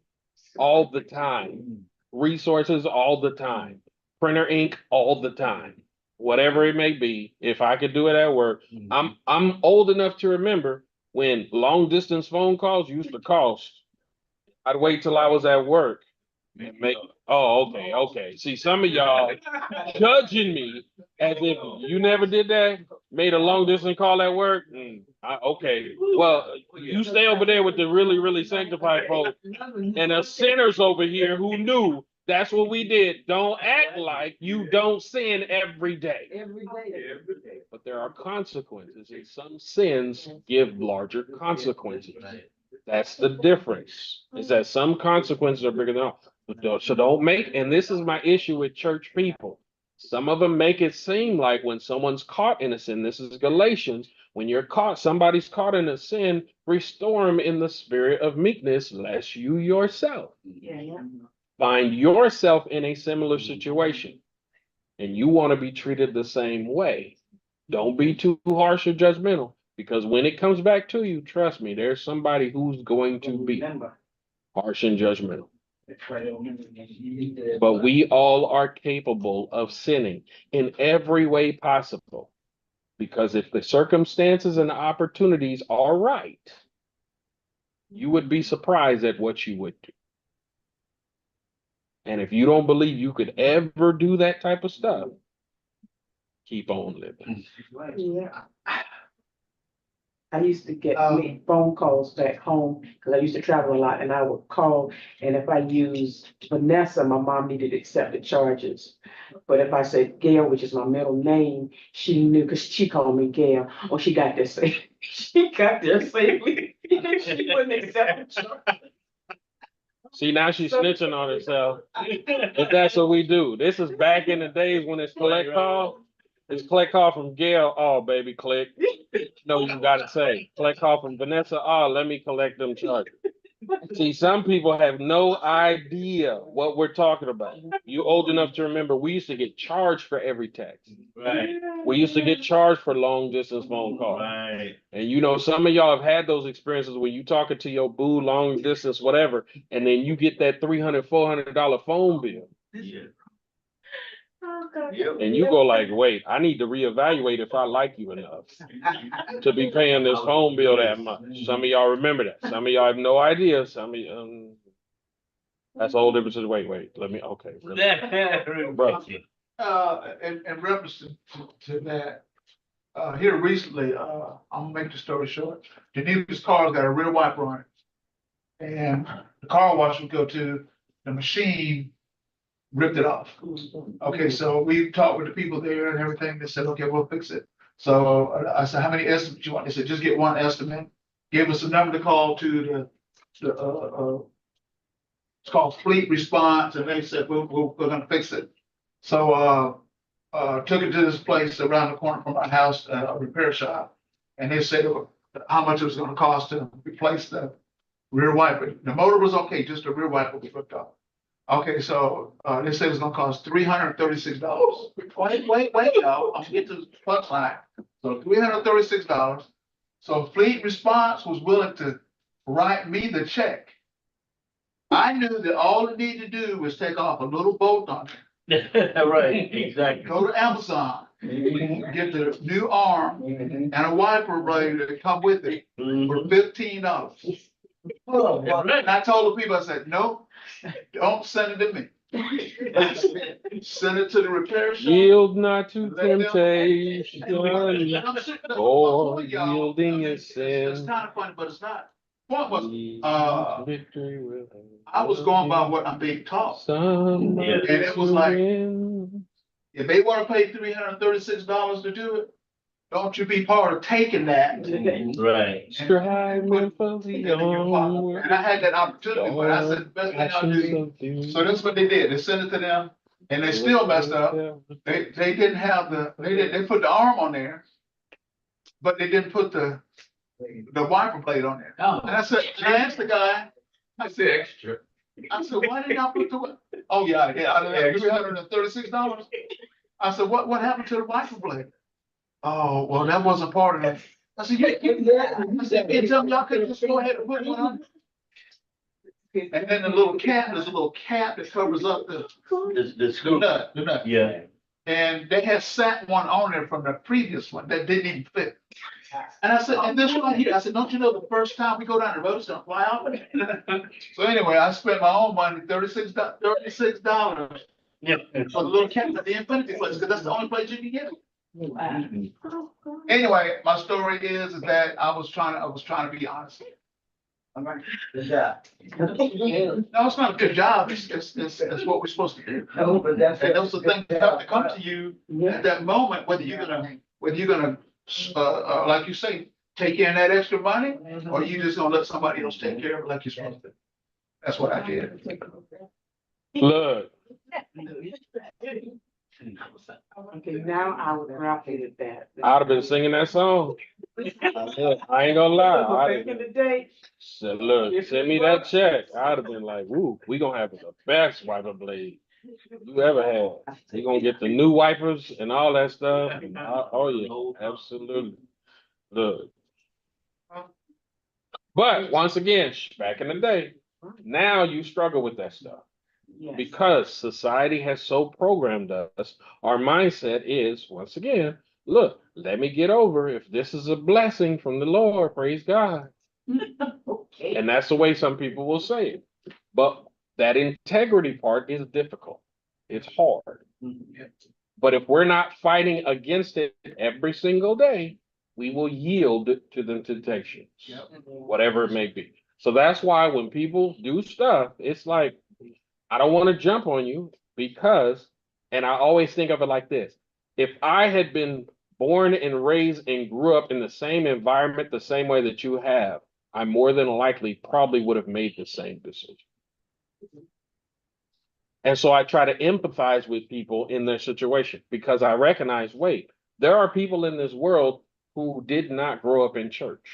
all the time, resources all the time, printer ink all the time, whatever it may be. If I could do it at work, I'm old enough to remember when long distance phone calls used to cost. I'd wait till I was at work and make. Oh, okay. See, some of y'all judging me as if you never did that, made a long distance call at work. Okay, well, you stay over there with the really, really sanctified folks and the sinners over here who knew that's what we did. Don't act like you don't sin every day. But there are consequences, and some sins give larger consequences. That's the difference, is that some consequences are bigger than all. So don't make, and this is my issue with church people. Some of them make it seem like when someone's caught in a sin, this is Galatians, when you're caught, somebody's caught in a sin, restore them in the spirit of meekness, lest you yourself find yourself in a similar situation. And you want to be treated the same way. Don't be too harsh or judgmental, because when it comes back to you, trust me, there's somebody who's going to be harsh and judgmental. But we all are capable of sinning in every way possible. Because if the circumstances and the opportunities are right, you would be surprised at what you would do. And if you don't believe you could ever do that type of stuff, keep on living. Yeah. I used to get many phone calls back home because I used to travel a lot, and I would call, and if I used Vanessa, my mom needed to accept the charges. But if I said Gail, which is my middle name, she knew because she called me Gail. Oh, she got there safely. She got there safely. She wouldn't accept the charges. See, now she's snitching on herself. But that's what we do. This is back in the days when it's collect call. It's collect call from Gail. Oh, baby, click. No, you gotta say. Collect call from Vanessa. Oh, let me collect them charges. See, some people have no idea what we're talking about. You old enough to remember, we used to get charged for every text. Right. We used to get charged for long distance phone calls. Right. And you know, some of y'all have had those experiences when you talking to your boo, long distance, whatever, and then you get that $300, $400 phone bill. Yeah. Oh, God. And you go like, wait, I need to reevaluate if I like you enough to be paying this phone bill that much. Some of y'all remember that. Some of y'all have no idea. Some of you, That's a whole different situation. Wait, let me, okay. Bro. In reference to that, here recently, I'm gonna make the story short. Geneva's car's got a rear wiper on it. And the car wash we go to, the machine ripped it off. Okay, so we talked with the people there and everything. They said, okay, we'll fix it. So I said, how many estimates you want? They said, just get one estimate. Gave us a number to call to it's called Fleet Response, and they said, we're gonna fix it. So, took it to this place around the corner from our house, a repair shop. And they said how much it was gonna cost to replace the rear wiper. The motor was okay, just the rear wiper was ripped off. Okay, so, they said it was gonna cost $336. Wait, y'all, I'm getting to the punchline. So $336. So Fleet Response was willing to write me the check. I knew that all it needed to do was take off a little bolt on it. Right, exactly. Go to Amazon, get the new arm and a wiper blade that come with it for $15. And I told the people, I said, no, don't send it to me. Send it to the repair shop. Yield not to Let them- temptation, I'm sitting there, or I'm y'all, yielding I mean, in it's sin. kind of funny, but it's not. Point was, Victory will I was going by what I'm being taught. Some Yeah. And it was like, win. if they wanna pay $336 to do it, don't you be part of taking that. Right. Striving for the onward. And I had that opportunity, but I said, best thing I'll do. Passions So that's what they did. They sent it to them and they still messed up. They didn't have they put the arm on there, but they didn't put the wiper blade on there. And I said, I asked the guy, I said, Extra. why didn't I put the, oh, yeah, $336. I said, what happened to the wiper blade? Oh, well, that wasn't part of it. I said, I said, you tell me y'all could just go ahead and put one on? And then there's a little cap that covers up the Scoop. the nut. Yeah. And they had sat one on there from the previous one that didn't even fit. And I said, and this one here, I said, don't you know the first time we go down the road, it's gonna fly off? So anyway, I spent my own money, $36 Yeah. for the little cap at the infinity place, because that's the only place you can get it. Anyway, my story is that I was trying to be honest. All right, good job. No, it's not a good job. It's what we're supposed to do. No, but that's. And those are things that have to come to you at that moment, whether you're gonna, like you say, take in that extra money, or you just gonna let somebody else take care of it like you're supposed to. That's what I did. Look, Okay, now I would grapple with that. I'd have been singing that song. I ain't gonna lie. Back in the day. Said, look, send me that check. I'd have been like, woo, we gonna have the best wiper blade you ever had. You gonna get the new wipers and all that stuff. And oh yeah, absolutely. Look. But once again, back in the day, now you struggle with that stuff. Yes. Because society has so programmed us, our mindset is, once again, look, let me get over. If this is a blessing from the Lord, praise God. Okay. And that's the way some people will say it. But that integrity part is difficult. It's hard. But if we're not fighting against it every single day, we will yield to the temptations, whatever it may be. So that's why when people do stuff, it's like, I don't want to jump on you because, and I always think of it like this. If I had been born and raised and grew up in the same environment, the same way that you have, I more than likely probably would have made the same decision. And so I try to empathize with people in their situation because I recognize, wait, there are people in this world who did not grow up in church,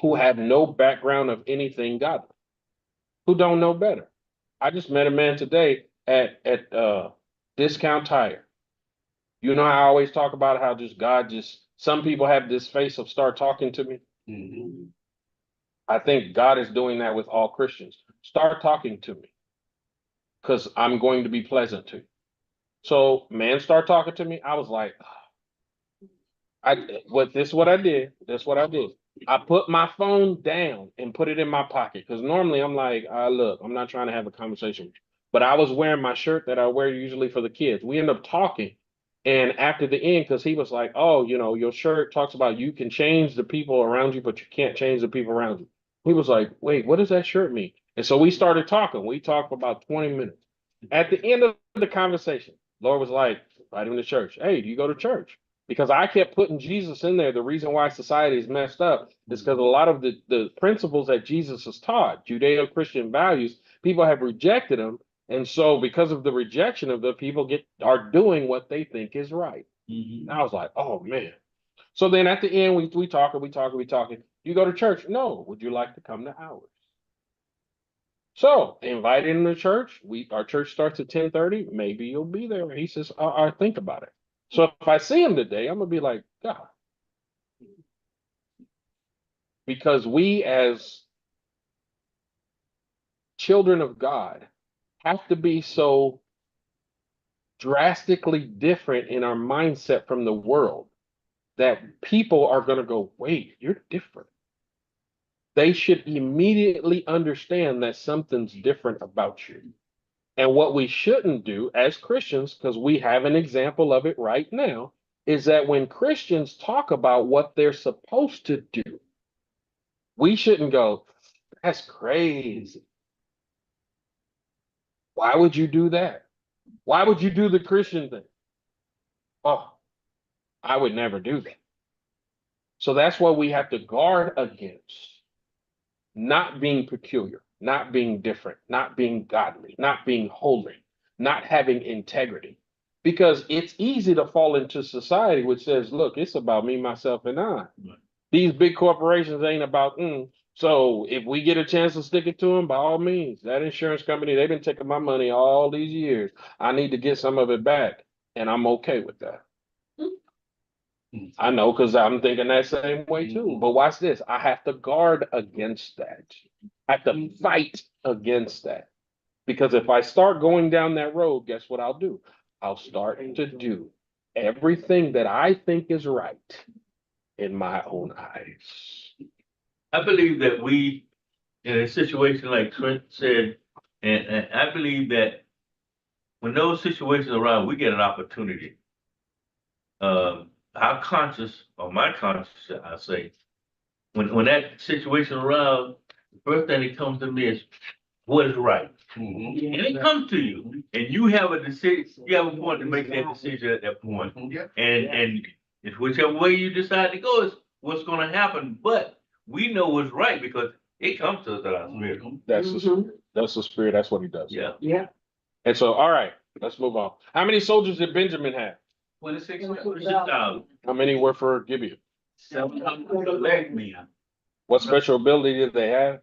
who have no background of anything godly, who don't know better. I just met a man today at Discount Tire. You know how I always talk about how some people have this face of start talking to me. Mhm. I think God is doing that with all Christians. Start talking to me because I'm going to be pleasant to you. So man, start talking to me. I was like, this is what I did. That's what I did. I put my phone down and put it in my pocket because normally I'm like, look, I'm not trying to have a conversation with you. But I was wearing my shirt that I wear usually for the kids. We end up talking. And after the end, because he was like, oh, your shirt talks about you can change the people around you, but you can't change the people around you. He was like, wait, what does that shirt mean? And so we started talking. We talked for about 20 minutes. At the end of the conversation, Lord was like, invite him to church. Hey, do you go to church? Because I kept putting Jesus in there. The reason why society is messed up is because a lot of the principles that Jesus has taught, Judeo-Christian values, people have rejected them. And so because of the rejection of the people are doing what they think is right. And I was like, oh man. So then at the end, we talking. You go to church? No. Would you like to come to ours? So invited him to church. Our church starts at 10:30. Maybe you'll be there. He says, I think about it. So if I see him today, I'm gonna be like, God. Because we as children of God have to be so drastically different in our mindset from the world that people are going to go, wait, you're different. They should immediately understand that something's different about you. And what we shouldn't do as Christians, because we have an example of it right now, is that when Christians talk about what they're supposed to do, we shouldn't go, that's crazy. Why would you do that? Why would you do the Christian thing? Oh, I would never do that. So that's what we have to guard against. Not being peculiar, not being different, not being godly, not being holy, not having integrity. Because it's easy to fall into society which says, look, it's about me, myself, and I. Right. These big corporations ain't about, So if we get a chance to stick it to them, by all means, that insurance company, they've been taking my money all these years. I need to get some of it back. And I'm okay with that. I know, because I'm thinking that same way too. But watch this. I have to guard against that. I have to fight against that. Because if I start going down that road, guess what I'll do? I'll start to do everything that I think is right in my own eyes. I believe that we, in a situation like Trent said, and I believe that when those situations arise, we get an opportunity. Our conscious, or my conscious, I say, when that situation arises, the first thing that comes to me is what is right. And it comes to you, and you have a decision. You have a point to make that decision at that point. And it's whichever way you decide to go is what's going to happen. But we know what's right because it comes to us at our spirit. That's the spirit. That's what he does. Yeah. Yeah. And so, all right, let's move on. How many soldiers did Benjamin have? 26,000. How many were for Gibeon? 700 elect men. What special ability did they have?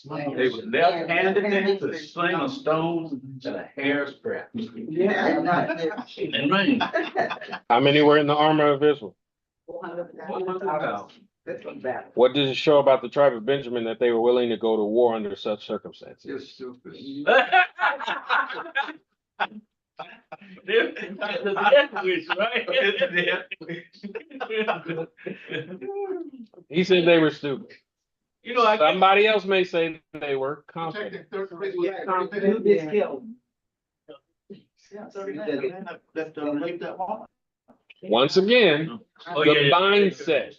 They were left-handed to sling a stone at a hair's breadth. Yeah. And rain. How many were in the armor of Israel? 400,000. That's not bad. What does it show about the tribe of Benjamin that they were willing to go to war under such circumstances? You're stupid. The death wish, right? He said they were stupid. You know, Somebody else may say they were confident. Who gets killed? Once again, the mindset.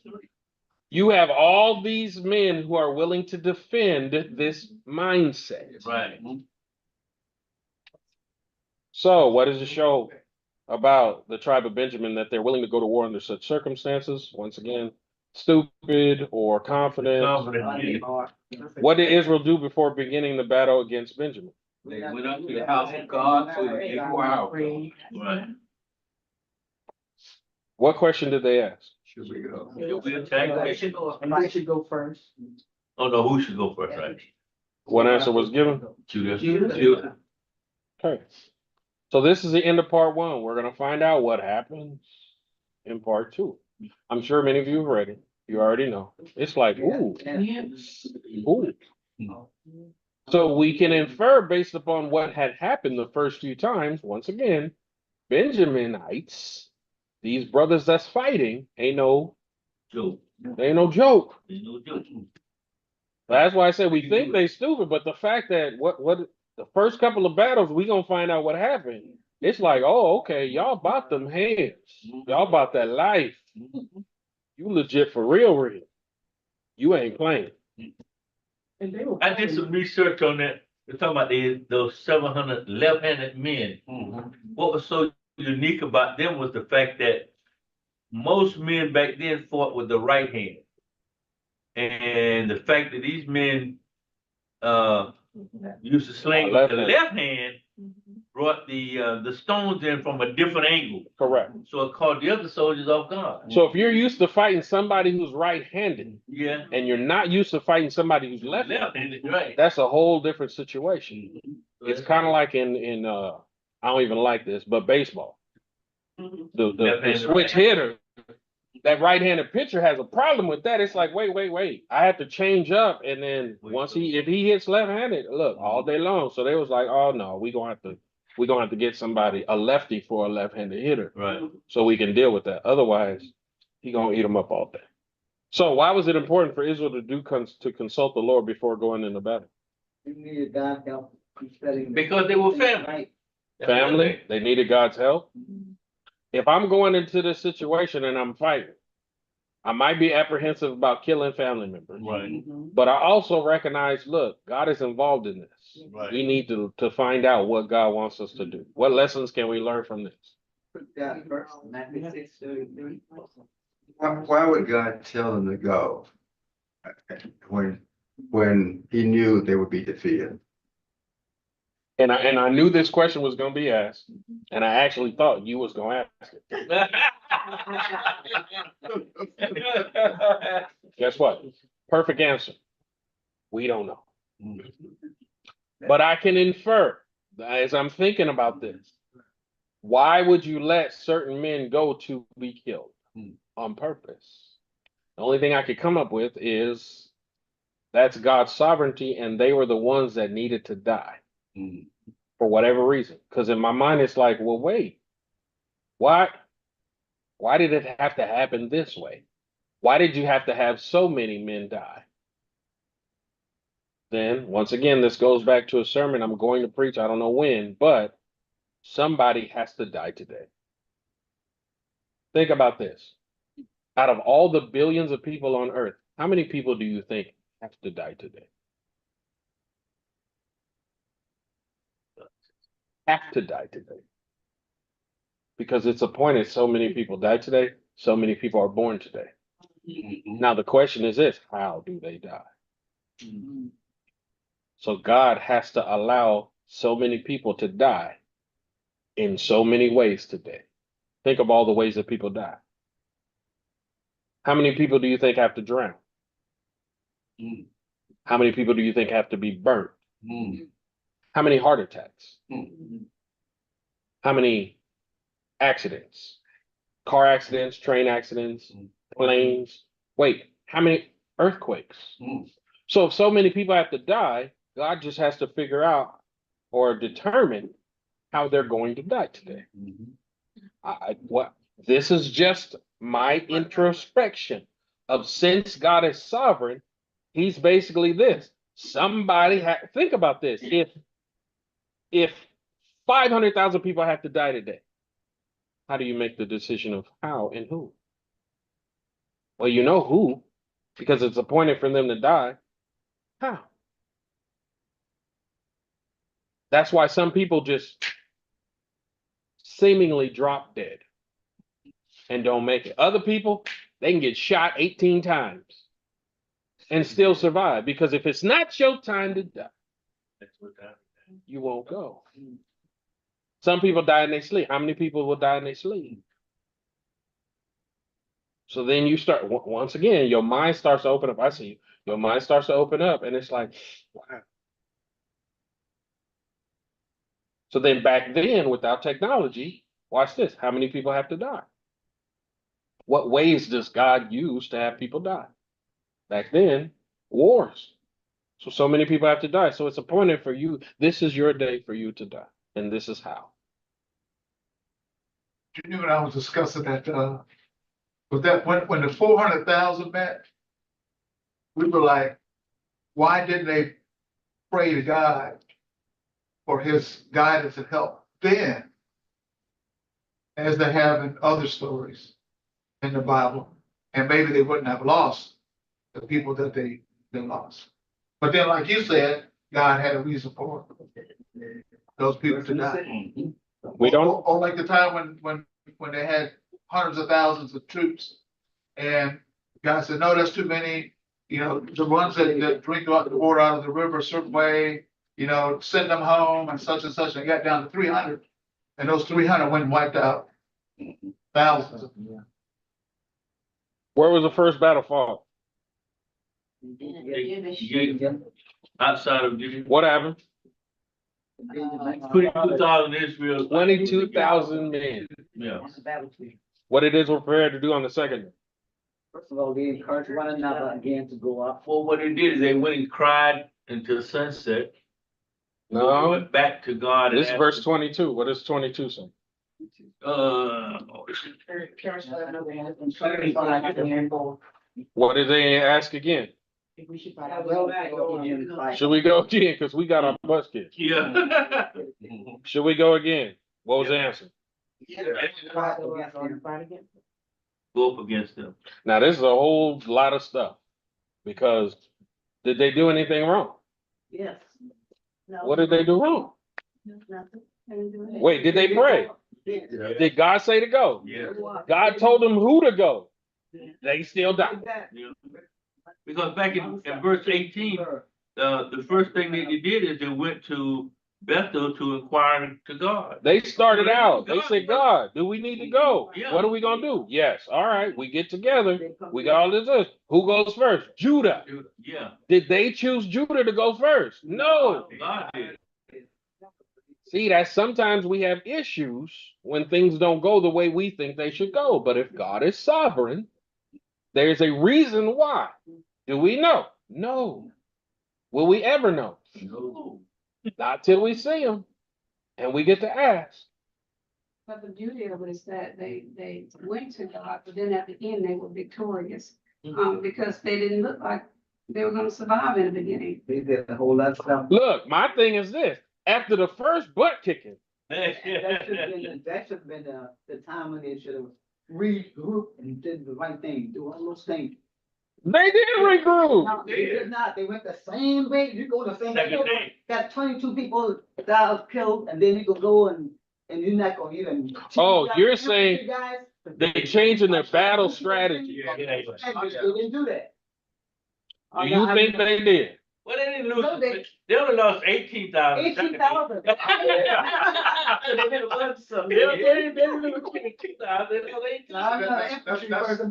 You have all these men who are willing to defend this mindset. Right. So what does it show about the tribe of Benjamin that they're willing to go to war under such circumstances? Once again, stupid or confident. What did Israel do before beginning the battle against Benjamin? They went up to the house of God to inquire. Right. What question did they ask? Should we go? Should we attack? And I should go first. Oh, no, who should go first, right? What answer was given? Judah. Okay. So this is the end of part one. We're going to find out what happens in part two. I'm sure many of you have read it. You already know. It's like, ooh, ooh. So we can infer based upon what had happened the first few times. Once again, Benjaminites, these brothers that's fighting, ain't no joke. They ain't no joke. Ain't no joke. That's why I said we think they stupid, but the fact that what the first couple of battles, we gonna find out what happened. It's like, oh, okay, y'all bought them hands. Y'all bought that life. You legit for real, real. You ain't playing. And they were. I did some research on that. We're talking about those 700 left-handed men. What was so unique about them was the fact that most men back then fought with the right hand. And the fact that these men used to sling with the left hand brought the stones in from a different angle. Correct. So it caught the other soldiers off guard. So if you're used to fighting somebody who's right-handed, Yeah. and you're not used to fighting somebody who's left-handed, Left-handed, right. that's a whole different situation. It's kind of like in I don't even like this, but baseball. The Left-handed, switch hitter, that right-handed pitcher has a problem with that. It's like, wait. I have to change up, and then if he hits left-handed, look, all day long. So they was like, oh no, we're gonna have to get somebody, a lefty for a left-handed hitter. Right. So we can deal with that. Otherwise, he gonna eat them up all day. So why was it important for Israel to consult the Lord before going into battle? You needed God's help in studying. Because they were family. Right. Family, they needed God's help. If I'm going into this situation and I'm fighting, I might be apprehensive about killing family members. Right. But I also recognize, look, God is involved in this. Right. We need to find out what God wants us to do. What lessons can we learn from this? Put God first, Matthew 6:33. Why would God tell them to go when he knew they would be defeated? And I knew this question was going to be asked, and I actually thought you was going to ask it. Guess what? Perfect answer. We don't know. But I can infer, as I'm thinking about this, why would you let certain men go to be killed on purpose? The only thing I could come up with is that's God's sovereignty, and they were the ones that needed to die. For whatever reason. Because in my mind, it's like, well, wait, why did it have to happen this way? Why did you have to have so many men die? Then, once again, this goes back to a sermon I'm going to preach. I don't know when, but somebody has to die today. Think about this. Out of all the billions of people on earth, how many people do you think have to die today? Have to die today. Because it's appointed so many people die today, so many people are born today. Now the question is this, how do they die? So God has to allow so many people to die in so many ways today. Think of all the ways that people die. How many people do you think have to drown? How many people do you think have to be burnt? How many heart attacks? How many accidents? Car accidents, train accidents, planes. Wait, how many earthquakes? So if so many people have to die, God just has to figure out or determine how they're going to die today. This is just my introspection of, since God is sovereign, he's basically this. Think about this. If 500,000 people have to die today, how do you make the decision of how and who? Well, you know who, because it's appointed for them to die. How? That's why some people just seemingly drop dead and don't make it. Other people, they can get shot 18 times and still survive, because if it's not your time to die, you won't go. Some people die in their sleep. How many people will die in their sleep? So then you start, once again, your mind starts to open up. I see you. Your mind starts to open up, and it's like, wow. So then back then, without technology, watch this. How many people have to die? What ways does God use to have people die? Back then, wars. So many people have to die. So it's appointed for you. This is your day for you to die. And this is how. You knew when I was discussing that, But that, when the 400,000 met, we were like, why didn't they pray to God for his guidance and help then, as they have in other stories in the Bible? And maybe they wouldn't have lost the people that they lost. But then, like you said, God had a reason for those people to die. We don't, Or like the time when they had hundreds of thousands of troops, and God said, no, that's too many. You know, the ones that drink out the water out of the river a certain way, you know, send them home and such, and they got down to 300. And those 300 went and wiped out thousands of them. where was the first battle fought? Outside of the What happened? 22,000 Israel. 22,000 men. Yeah. What it is we're prepared to do on the second? First of all, they encourage one another again to go up. Well, what they did is they went and cried until sunset. No, Went back to God. and this is asked- verse 22. What is 22 say? What did they ask again? We should Should we go again? Because we got our bus kids. Yeah. Should we go again? What was the answer? Go up against them. Now, this is a whole lot of stuff. Because did they do anything wrong? Yes. What did they do wrong? Wait, did they pray? Did God say to go? Yeah. God told them who to go. They still died. Yeah. Because back in verse 18, the first thing that they did is they went to Bethel to inquire to God. They started out. They said, God, do we need to go? Yeah. What are we gonna do? Yes. All right. We get together. We got all this. Who goes first? Judah. Yeah. Did they choose Judah to go first? No. God did. See, that sometimes we have issues when things don't go the way we think they should go. But if God is sovereign, there's a reason why. Do we know? No. Will we ever know? No. Not till we see him and we get to ask. But the beauty of it is that they went to God, but then at the end, they were victorious. Because they didn't look like they were gonna survive in the beginning. They did a whole lot of stuff. Look, my thing is this. After the first butt kicking, That should have been the time when they should have regrouped and did the right thing, do all those things. they did regroup. No, they did not. They went the same way. You go the same way. Second day. Got 22 people that killed, and then you could go and you're not gonna even. Oh, you're You saying guys- they changing their battle strategy. Yeah. They didn't do that. Do you think they did? Well, they didn't lose. No, they- They only lost 18,000. 18,000. They didn't lose some. They didn't lose 22,000. They lost 18,000.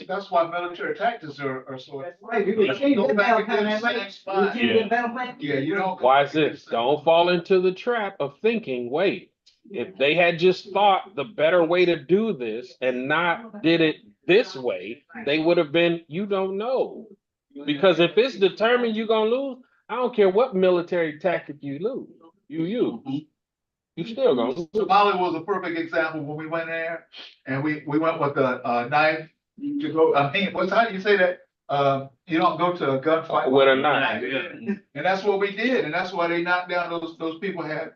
That's why military tactics are so. That's right. You can change Go that back battle and plan, do the right? same spot. You change that battle plan? Yeah, you don't. Why is this? Don't fall into the trap of thinking, wait, if they had just thought the better way to do this and not did it this way, they would have been, you don't know. Because if it's determined you're gonna lose, I don't care what military tactic you lose, you use. You still gonna lose. Somalia was a perfect example when we went there and we went with a knife to go, I mean, what's how do you say that? You don't go to a gunfight. With a knife. And that's what we did, and that's why they knocked down those people had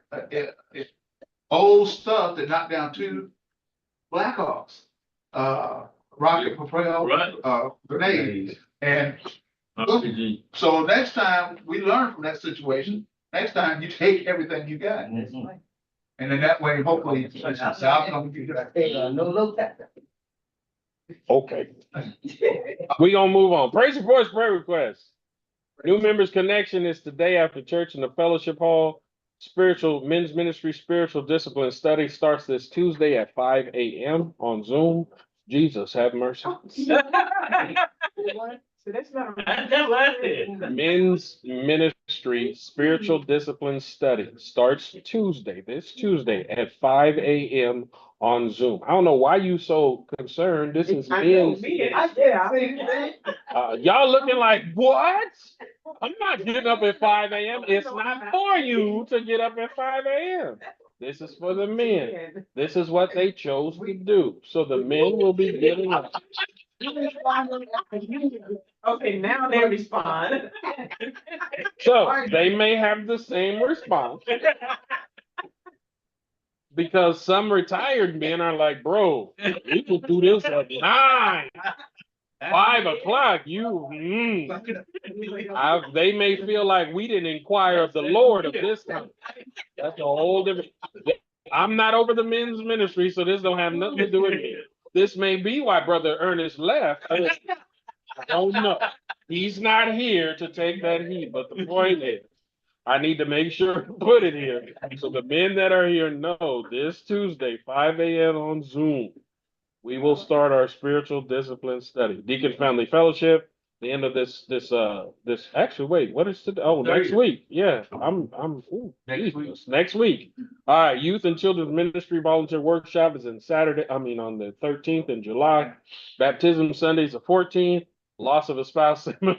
old stuff that knocked down 2 Blackhawks. Rocket propelled, Right. grenades. And RPG. so next time we learn from that situation, next time you take everything you got. Mhm. And in that way, hopefully, the outcome will be good. No low tactic. Okay. We gonna move on. Praise reports, prayer requests. New members connection is today after church in the fellowship hall. Spiritual men's ministry, spiritual discipline study starts this Tuesday at 5 a.m. on Zoom. Jesus, have mercy. So that's not. That's what I said. Men's ministry, spiritual discipline study starts Tuesday, this Tuesday at 5 a.m. on Zoom. I don't know why you so concerned. This is men's. Y'all looking like, what? I'm not getting up at 5 a.m. It's not for you to get up at 5 a.m. This is for the men. This is what they chose to do. So the men will be getting up. Okay, now they respond. So they may have the same response. Because some retired men are like, bro, we could do this at 9, 5 o'clock. They may feel like we didn't inquire of the Lord of this time. That's a whole different. I'm not over the men's ministry, so this don't have nothing to do with me. This may be why Brother Ernest left. I don't know. He's not here to take that heat, but the point is, I need to make sure to put it here. So the men that are here know this Tuesday, 5 a.m. on Zoom, we will start our spiritual discipline study. Deacon Family Fellowship, the end of this, actually, wait, what is today? Oh, next week. Yeah, next week. All right, Youth and Children's Ministry Volunteer Workshop is on the 13th in July. Baptism Sunday is the 14th. Loss of a spouse seminar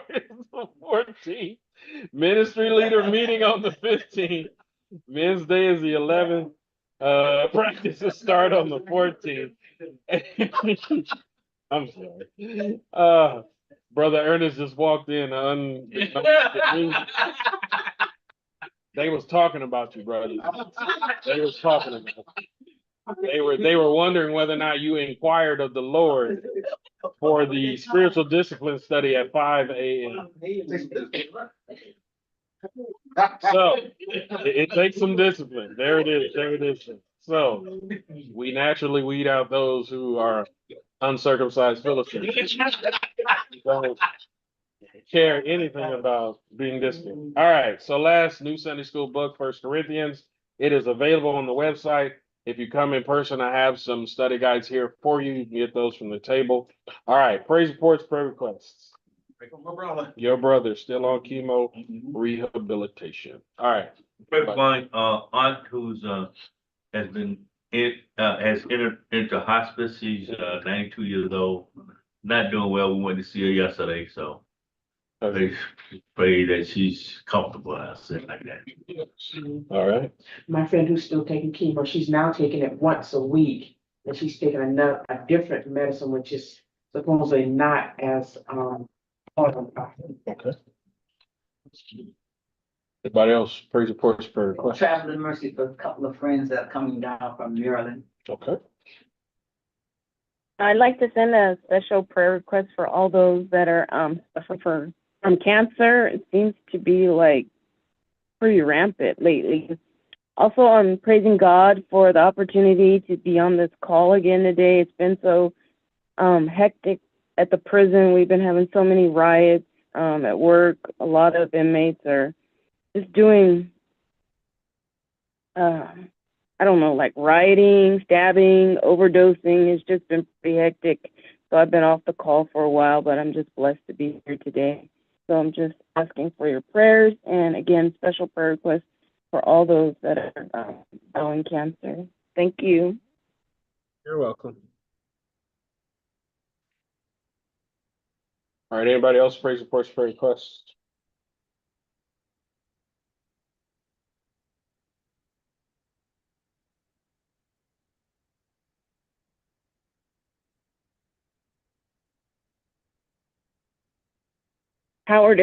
is the 14th. Ministry leader meeting on the 15th. Men's Day is the 11th. Practices start on the 14th. I'm sorry. Brother Ernest just walked in. They was talking about you, brother. They was talking about you. They were wondering whether or not you inquired of the Lord for the spiritual discipline study at 5 a.m. So it takes some discipline. There it is. There it is. So we naturally weed out those who are uncircumcised Philistines. Don't care anything about being disciplined. All right. So last new Sunday school book, 1 Corinthians. It is available on the website. If you come in person, I have some study guides here for you. You can get those from the table. All right. Praise reports, prayer requests. Your brother still on chemo rehabilitation. All right. Quick one, aunt who's, has been, has entered into hospice. She's, 92 years old, not doing well. We went to see her yesterday, so pray that she's comfortable. I said like that. All right. My friend who's still taking chemo, she's now taking it once a week, and she's taking a different medicine, which is supposedly not as, Okay. Anybody else? Praise reports, prayer requests. Traveling mercy for a couple of friends that are coming down from Maryland. Okay. I'd like to send a special prayer request for all those that are suffering from cancer. It seems to be like pretty rampant lately. Also, I'm praising God for the opportunity to be on this call again today. It's been so hectic at the prison. We've been having so many riots at work. A lot of inmates are just doing, I don't know, like rioting, stabbing, overdosing. It's just been pretty hectic. So I've been off the call for a while, but I'm just blessed to be here today. So I'm just asking for your prayers, and again, special prayer requests for all those that are battling cancer. Thank you. You're welcome. All right. Anybody else? Praise reports, prayer requests. Howard